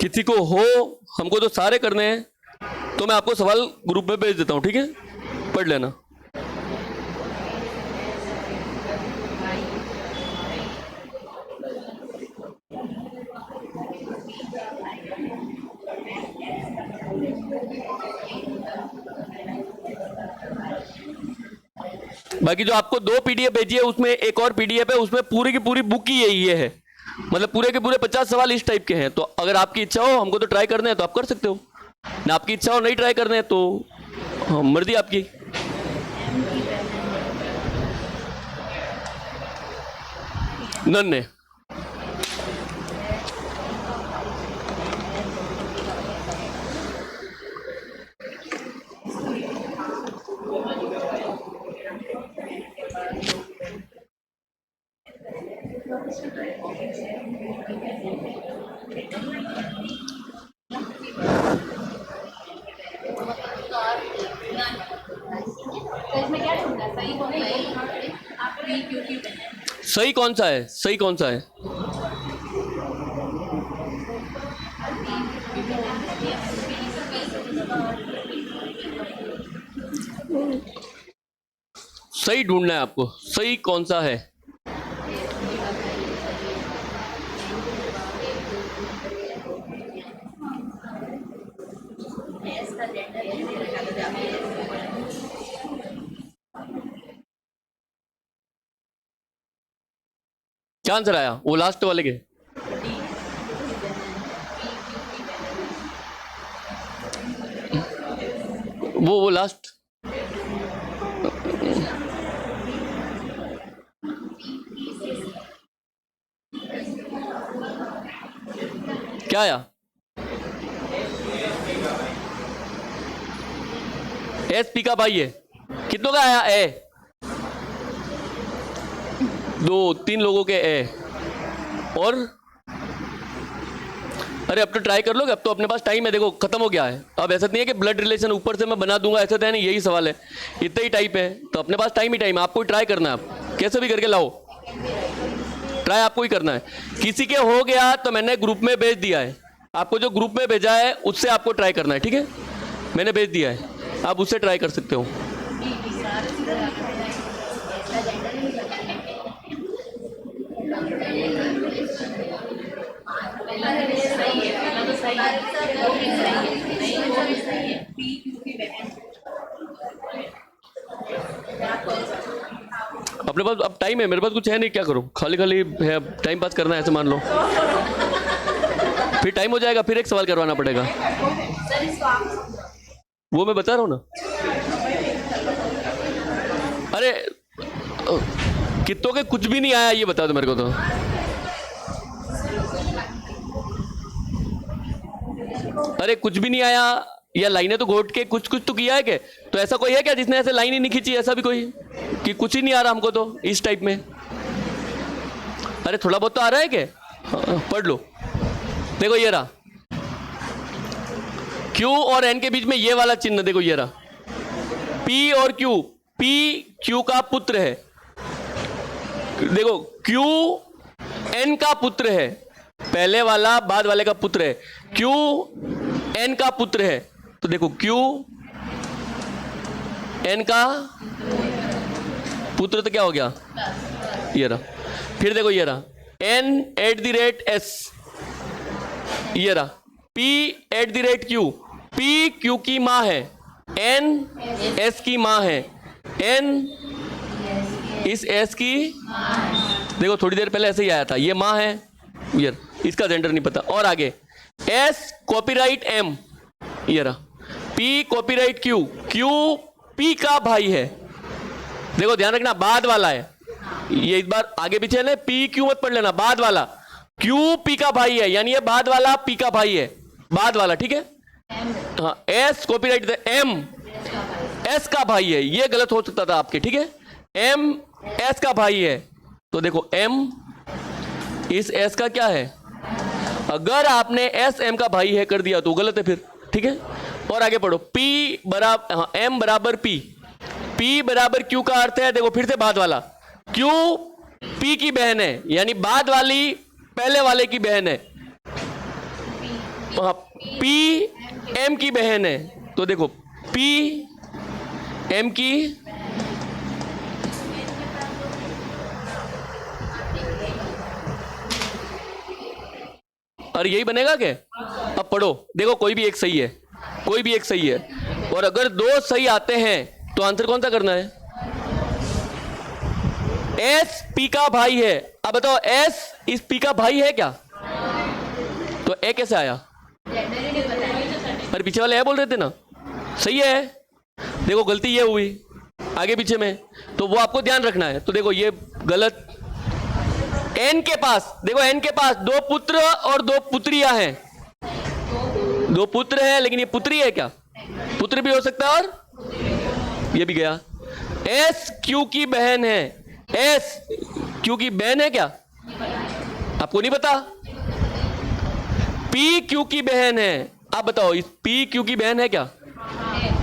किसी को हो, हमको तो सारे करने हैं, तो मैं आपको सवाल ग्रुप में भेज देता हूं, ठीक है, पढ़ लेना। बाकी जो आपको 2 पीडीएफ भेजी है, उसमें एक और पीडीएफ है, उसमें पूरी की पूरी बुक ही यही है, मतलब पूरे के पूरे 50 सवाल इस टाइप के हैं। तो अगर आपकी इच्छा हो, हमको तो ट्राई करने हैं तो आप कर सकते हो, ना आपकी इच्छा हो नहीं ट्राई करने हैं तो मर्जी आपकी। नन्हे सही कौन सा है? सही कौन सा है? सही ढूंढना है आपको, सही कौन सा है? क्या आंसर आया वो लास्ट वाले के? वो लास्ट क्या आया? एस पी का भाई है, कितनों का आया? ए 2-3 लोगों के ए। और अरे अब तो ट्राई कर लोगे, अब तो अपने पास टाइम है, देखो खत्म हो गया है। अब ऐसा नहीं है कि ब्लड रिलेशन ऊपर से मैं बना दूंगा, ऐसा तो है नहीं, यही सवाल है, इतना ही टाइप है, तो अपने पास टाइम ही टाइम है, आपको ही ट्राई करना है, आप कैसे भी करके लाओ, ट्राई आपको ही करना है। किसी के हो गया तो मैंने ग्रुप में भेज दिया है, आपको जो ग्रुप में भेजा है उससे आपको ट्राई करना है, ठीक है, मैंने भेज दिया है, आप उससे ट्राई कर सकते हो। अपने पास अब टाइम है, मेरे पास कुछ है नहीं, क्या करूं, खाली खाली है, टाइम पास करना है ऐसे मान लो, फिर टाइम हो जाएगा, फिर एक सवाल करवाना पड़ेगा। वो मैं बता रहा हूं ना। अरे कितनों के कुछ भी नहीं आया, ये बता दो मेरे को तो। अरे कुछ भी नहीं आया, या लाइनें तो घोट के कुछ कुछ तो किया है क्या? तो ऐसा कोई है क्या जिसने ऐसे लाइन ही नहीं खींची, ऐसा भी कोई कि कुछ ही नहीं आ रहा हमको तो इस टाइप में? अरे थोड़ा बहुत तो आ रहा है क्या? पढ़ लो, देखो ये रहा, Q और N के बीच में ये वाला चिन्ह, देखो ये रहा, P और Q, P Q का पुत्र है, देखो Q N का पुत्र है, पहले वाला बाद वाले का पुत्र है, Q N का पुत्र है, तो देखो क्यू एन का पुत्र तो क्या हो गया, ये रहा। फिर देखो ये रहा N at the rate S, ये रहा P at the rate Q. P Q की माँ है, एन एस की माँ है, एन इस एस की, देखो थोड़ी देर पहले ऐसे ही आया था, ये माँ है, ये इसका जेंडर नहीं पता। और आगे एस कॉपीराइट एम, ये रहा P copyright Q. Q P का भाई है, देखो ध्यान रखना बाद वाला है, ये इस बार आगे पीछे है ना, पी क्यू मत पढ़ लेना, बाद वाला। क्यू पी का भाई है, यानी ये बाद वाला पी का भाई है, बाद वाला, ठीक है। हाँ एस कॉपीराइट एम एस का भाई है, ये गलत हो सकता था आपके, ठीक है। एम एस का भाई है, तो देखो एम इस एस का क्या है, अगर आपने एस एम का भाई है कर दिया तो गलत है फिर, ठीक है। और आगे पढ़ो पी बराबर, हाँ एम बराबर पी, पी बराबर क्यू का अर्थ है, देखो फिर से बाद वाला, क्यू पी की बहन है, यानी बाद वाली पहले वाले की बहन है, पी एम की बहन है, तो देखो पी एम की, और यही बनेगा क्या। अब पढ़ो, देखो कोई भी एक सही है, कोई भी एक सही है, और अगर दो सही आते हैं तो आंसर कौन सा करना है। एस पी का भाई है, अब बताओ एस इस पी का भाई है क्या, तो ए कैसे आया, अरे पीछे वाले ए बोल रहे थे ना, सही है। देखो गलती ये हुई आगे पीछे में, तो वो आपको ध्यान रखना है। तो देखो ये गलत, एन के पास, देखो एन के पास दो पुत्र और दो पुत्रियां हैं, दो पुत्र हैं लेकिन ये पुत्री है क्या, पुत्र भी हो सकता है, और ये भी गया। एस क्यू की बहन है, एस क्यू की बहन है क्या, आपको नहीं पता। पी क्यू की बहन है, आप बताओ इस पी क्यू की बहन है क्या,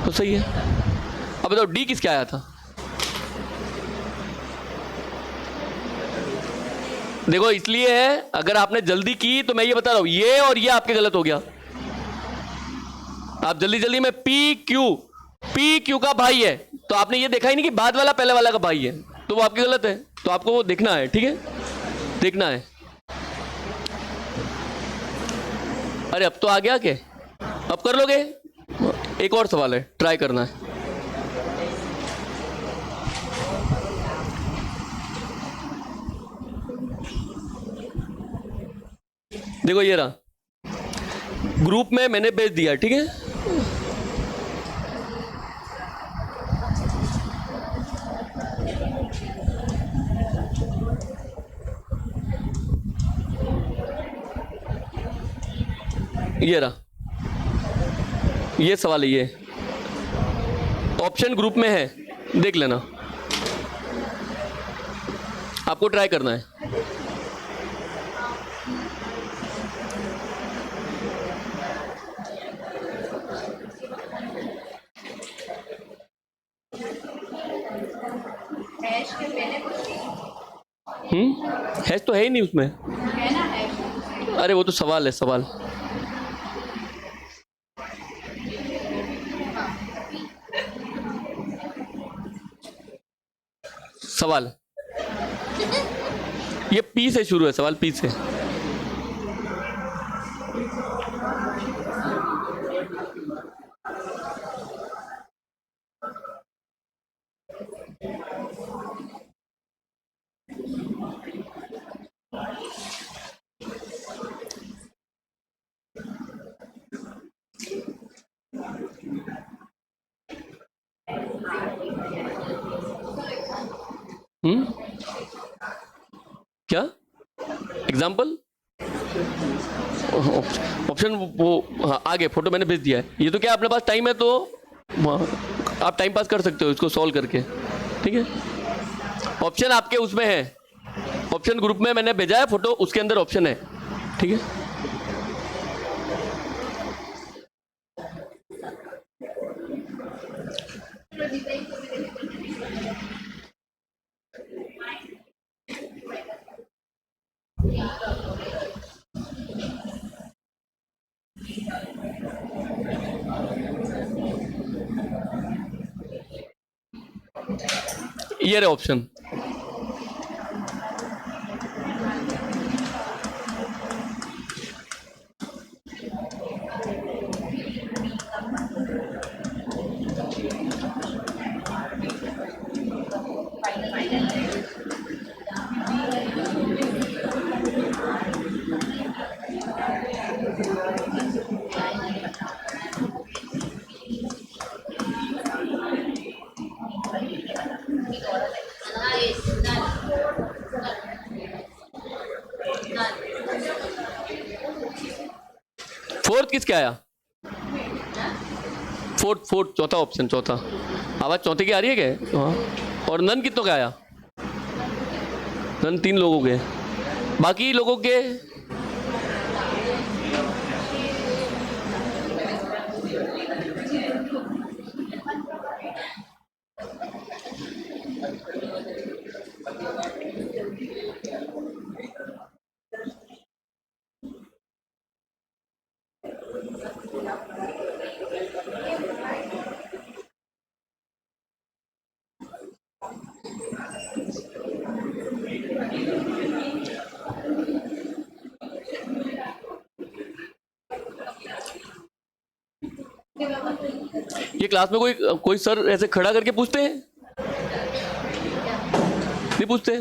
तो सही है। अब बताओ डी किसके आया था, देखो इसलिए है, अगर आपने जल्दी की तो मैं ये बता रहा हूं, ये और ये आपके गलत हो गया। आप जल्दी जल्दी में पी क्यू का भाई है, तो आपने ये देखा ही नहीं कि बाद वाला पहले वाला का भाई है, तो वो आपके गलत है, तो आपको वो देखना है, ठीक है, देखना है। अरे अब तो आ गया के, अब कर लोगे, एक और सवाल है, ट्राई करना है। देखो ये रहा, ग्रुप में मैंने भेज दिया, ठीक है। ये रहा, ये सवाल है, ये ऑप्शन ग्रुप में है, देख लेना, आपको ट्राई करना है। हैश तो है ही नहीं उसमें, अरे वो तो सवाल है, सवाल। सवाल ये पी से शुरू है, सवाल पी से। क्या एग्जाम्पल, ऑप्शन वो, हाँ आगे फोटो मैंने भेज दिया है। ये तो क्या अपने पास टाइम है तो आप टाइम पास कर सकते हो इसको सॉल्व करके, ठीक है। ऑप्शन आपके उसमें है, ऑप्शन ग्रुप में मैंने भेजा है फोटो, उसके अंदर ऑप्शन है, ठीक है। ये रहे ऑप्शन। फोर्थ किसका आया? फोर्थ चौथा ऑप्शन, चौथा। आवाज चौथे की आ रही है क्या? हाँ। और नन कितनों का आया? नन 3 लोगों के। बाकी लोगों के ये क्लास में कोई सर ऐसे खड़ा करके पूछते हैं? नहीं पूछते?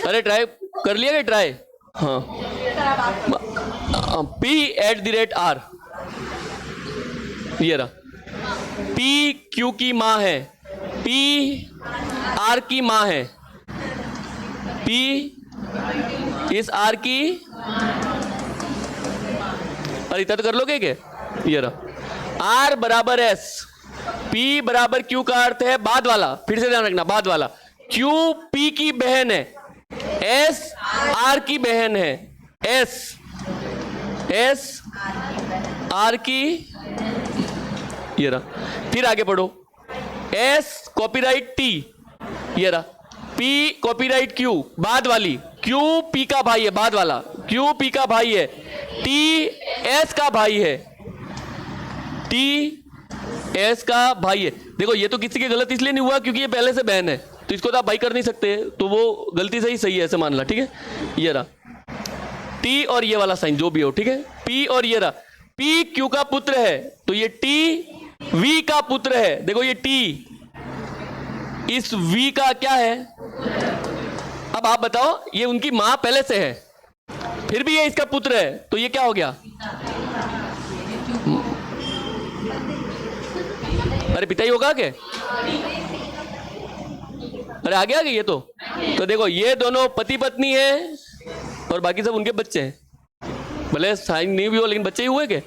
अरे ट्राई कर लिया क्या? ट्राई। हाँ। P@R, ये रहा। P Q की माँ है, P R की माँ है, P इस R की। अरे इतना तो कर लोगे क्या? ये रहा। R बराबर S, P बराबर Q का अर्थ है बाद वाला, फिर से ध्यान रखना बाद वाला। Q P की बहन है, S R की बहन है, S R की। ये रहा। फिर आगे पढ़ो। S कॉपीराइट T, ये रहा। P कॉपीराइट Q, बाद वाली। Q P का भाई है, बाद वाला। Q P का भाई है, T S का भाई है, T S का भाई है। देखो ये तो किसी की गलत इसलिए नहीं हुआ क्योंकि ये पहले से बहन है, तो इसको तो आप भाई कर नहीं सकते, तो वो गलती से ही सही है ऐसे मान ला। ठीक है, ये रहा T और ये वाला साइन जो भी हो। ठीक है, P और ये रहा। P Q का पुत्र है, तो ये T V का पुत्र है। देखो ये T इस V का क्या है? अब आप बताओ, ये उनकी मां पहले से है, फिर भी ये इसका पुत्र है, तो ये क्या हो गया? अरे पिता ही होगा क्या? अरे आगे आ गई ये तो देखो ये दोनों पति पत्नी है और बाकी सब उनके बच्चे हैं। भले साइन नहीं भी हो लेकिन बच्चे ही हुए के।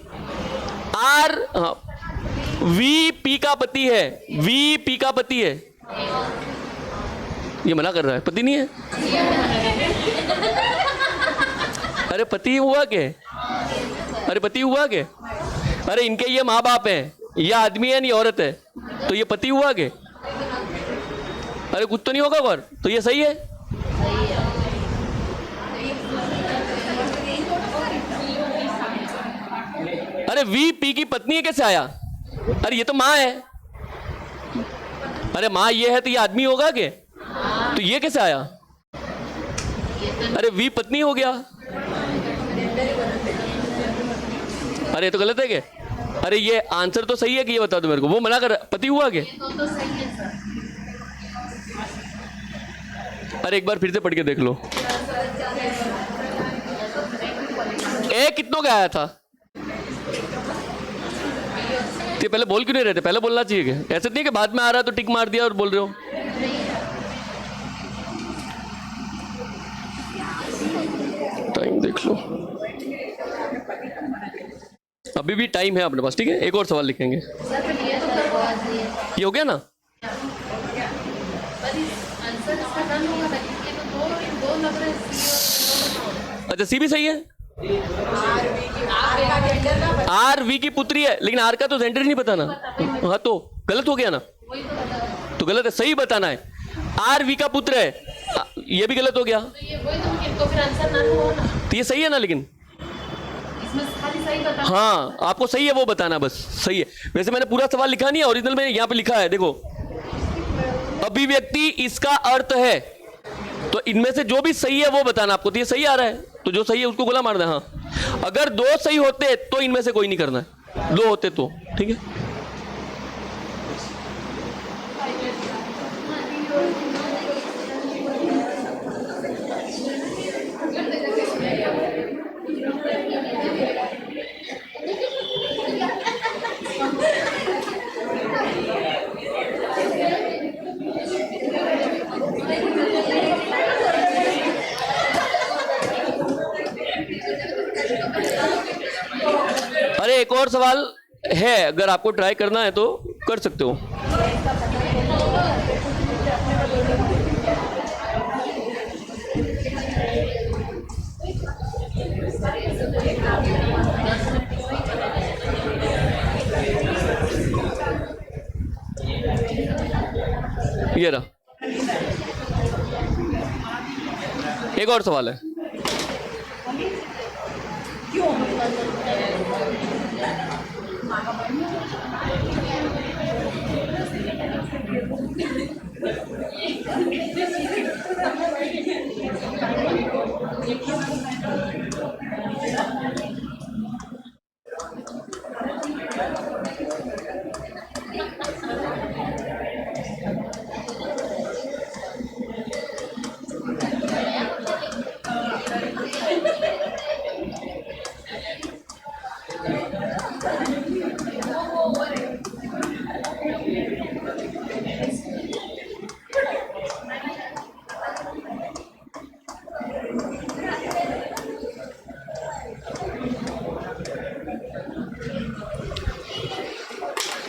आर वी पी का पति है, वी पी का पति है। ये मना कर रहा है, पति नहीं है। अरे पति हुआ के? अरे पति हुआ के? अरे इनके ये माँ बाप हैं, ये आदमी है नहीं औरत है, तो ये पति हुआ के? अरे कुछ तो नहीं होगा पर, तो ये सही है। अरे वी पी की पत्नी है कैसे आया? अरे ये तो माँ है। अरे माँ ये है तो ये आदमी होगा के? तो ये कैसे आया? अरे वी पत्नी हो गया। अरे ये तो गलत है क्या? अरे ये आंसर तो सही है कि ये बता दो मेरे को, वो मना कर पति हुआ के? अरे एक बार फिर से पढ़ के देख लो। ए कितनों का आया था? ये पहले बोल क्यों नहीं रहे थे? पहले बोलना चाहिए क्या? ऐसे नहीं कि बाद में आ रहा तो टिक मार दिया और बोल रहे हो। टाइम देख लो, अभी भी टाइम है अपने पास। ठीक है, एक और सवाल लिखेंगे। ये हो गया ना? अच्छा सी भी सही है, आर वी की पुत्री है, लेकिन आर का तो जेंडर ही नहीं पता ना। हाँ तो गलत हो गया ना, तो गलत है, सही बताना है। आर वी का पुत्र है, ये भी गलत हो गया। तो ये सही है ना, लेकिन हाँ आपको सही है वो बताना, बस सही है। वैसे मैंने पूरा सवाल लिखा नहीं है, ओरिजिनल में यहाँ पे लिखा है, देखो अभिव्यक्ति इसका अर्थ है, तो इनमें से जो भी सही है वो बताना आपको। तो ये सही आ रहा है, तो जो सही है उसको गोला मारना है। हाँ अगर दो सही होते तो इनमें से कोई नहीं करना है, दो होते तो ठीक है। अरे एक और सवाल है, अगर आपको ट्राई करना है तो कर सकते हो। ये रहा, एक और सवाल है।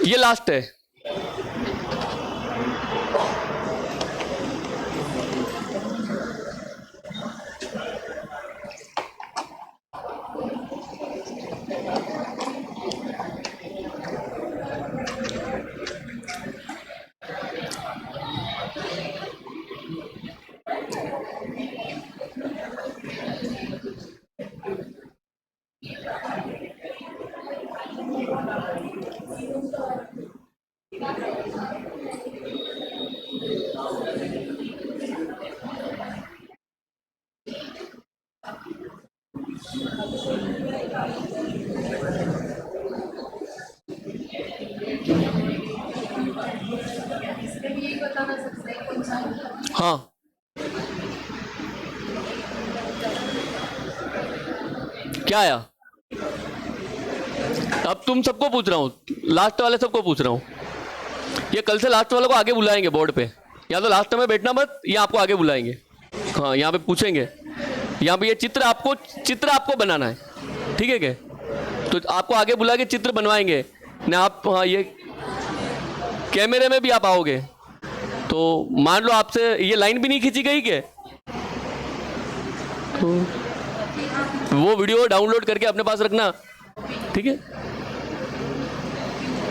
ये लास्ट है। हाँ क्या आया? अब तुम सबको पूछ रहा हूँ, लास्ट वाले सबको पूछ रहा हूँ। ये कल से लास्ट वाले को आगे बुलाएंगे बोर्ड पे, या तो लास्ट में बैठना मत, या आपको आगे बुलाएंगे। हाँ यहाँ पे पूछेंगे, यहाँ पे ये चित्र आपको बनाना है, ठीक है क्या? तो आपको आगे बुला के चित्र बनवाएंगे ना आप। हाँ ये कैमरे में भी आप आओगे, तो मान लो आपसे ये लाइन भी नहीं खींची गई क्या, तो वो वीडियो डाउनलोड करके अपने पास रखना, ठीक है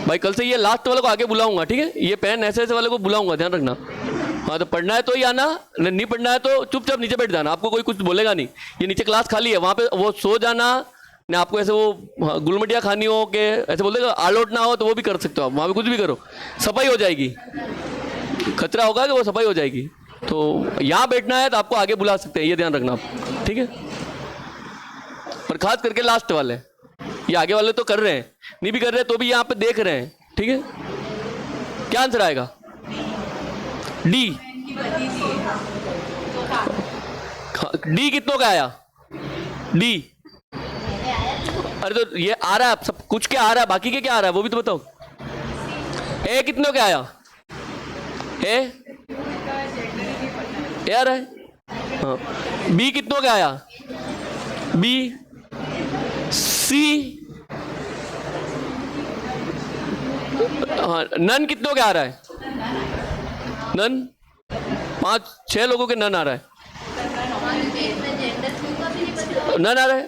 भाई। कल से ये लास्ट वाले को आगे बुलाऊंगा, ठीक है? ये पेन ऐसे वाले को बुलाऊंगा, ध्यान रखना। हाँ तो पढ़ना है तो ही आना, नहीं पढ़ना है तो चुपचाप नीचे बैठ जाना, आपको कोई कुछ बोलेगा नहीं। ये नीचे क्लास खाली है, वहाँ पे वो सो जाना ना, आपको ऐसे वो गुलमटिया खानी हो के ऐसे बोल देगा, आल आउट ना हो तो वो भी कर सकते हो आप, वहाँ पे कुछ भी करो, सफाई हो जाएगी। खतरा होगा कि वो सफाई हो जाएगी। तो यहाँ बैठना है तो आपको आगे बुला सकते हैं, ये ध्यान रखना आप, ठीक है? पर खास करके लास्ट वाले, ये आगे वाले तो कर रहे हैं, नहीं भी कर रहे तो भी यहाँ पे देख रहे हैं, ठीक है? क्या आंसर आएगा? डी। डी कितनों का आया? डी। अरे तो ये आ रहा है, सब कुछ क्या आ रहा है, बाकी के क्या आ रहा है वो भी तो बताओ। ए कितनों का आया? ए आ रहा है। हाँ बी कितनों का आया? बी। सी। हाँ नन कितनों का आ रहा है? नन 5-6 लोगों के नन आ रहा है। नन आ रहा है।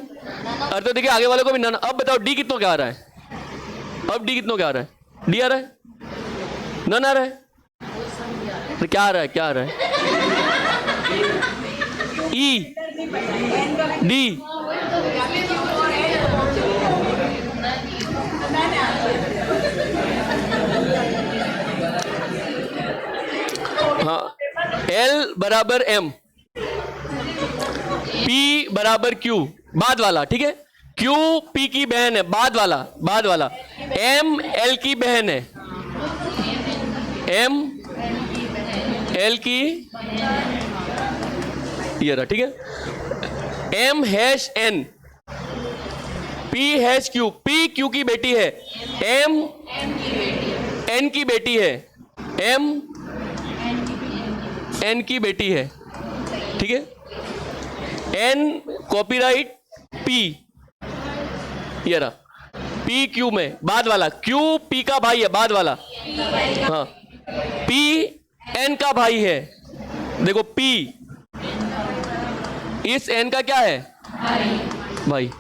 अरे तो देखिए आगे वाले को भी नन। अब बताओ डी कितनों क्या आ रहा है? अब डी कितनों क्या आ रहा है? डी आ रहा है, नन आ रहा है, तो क्या आ रहा है? क्या आ रहा है? E D. हाँ, एल बराबर एम, पी बराबर क्यू, बाद वाला, ठीक है। क्यू पी की बहन है, बाद वाला, बाद वाला। एम एल की बहन है, एम एल की, ये रहा, ठीक है। M hash N, P hash Q, P Q की बेटी है, एम एन की बेटी है, एम एन की बेटी है, ठीक है। एन कॉपीराइट पी, ये रहा, पी क्यू में बाद वाला, क्यू पी का भाई है, बाद वाला। हाँ, पी एन का भाई है, देखो पी इस एन का क्या है? भाई,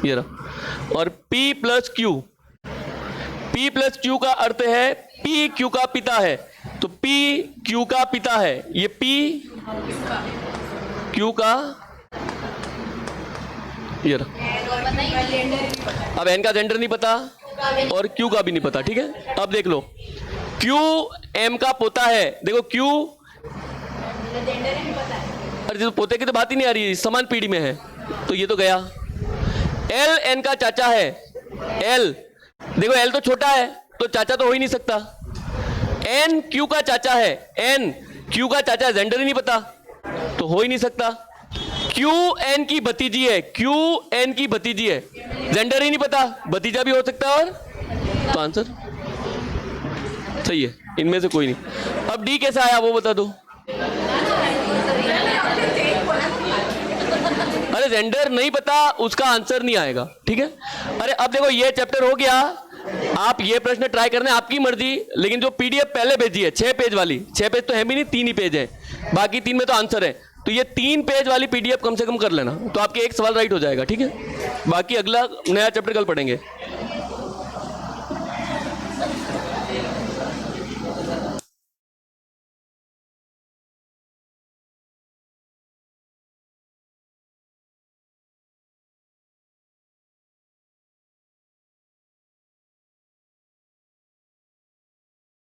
ये रहा। और P plus Q, P plus Q का अर्थ है P क्यू का पिता है, तो P क्यू का पिता है, ये P क्यू का, ये रहा। अब N का जेंडर नहीं पता और Q का भी नहीं पता, ठीक है। अब देख लो, Q M का पोता है, देखो Q, अरे तो पोते की तो बात ही नहीं आ रही है, समान पीढ़ी में है, तो ये तो गया। L N का चाचा है, L, देखो L तो छोटा है तो चाचा तो हो ही नहीं सकता। N Q का चाचा है, N Q का चाचा, जेंडर ही नहीं पता तो हो ही नहीं सकता। Q N की भतीजी है, Q N की भतीजी है, जेंडर ही नहीं पता, भतीजा भी हो सकता है, और तो आंसर सही है, इनमें से कोई नहीं। अब D कैसा आया वो बता दो। अरे जेंडर नहीं पता, उसका आंसर नहीं आएगा, ठीक है। अरे अब देखो ये चैप्टर हो गया, आप ये प्रश्न ट्राई करना है, आपकी मर्जी, लेकिन जो पीडीएफ पहले भेजी है 6 पेज वाली, 6 पेज तो है भी नहीं, 3 ही पेज है, बाकी 3 में तो आंसर है, तो ये 3 पेज वाली पीडीएफ कम से कम कर लेना, तो आपके एक सवाल राइट हो जाएगा, ठीक है। बाकी अगला नया चैप्टर कल पढ़ेंगे।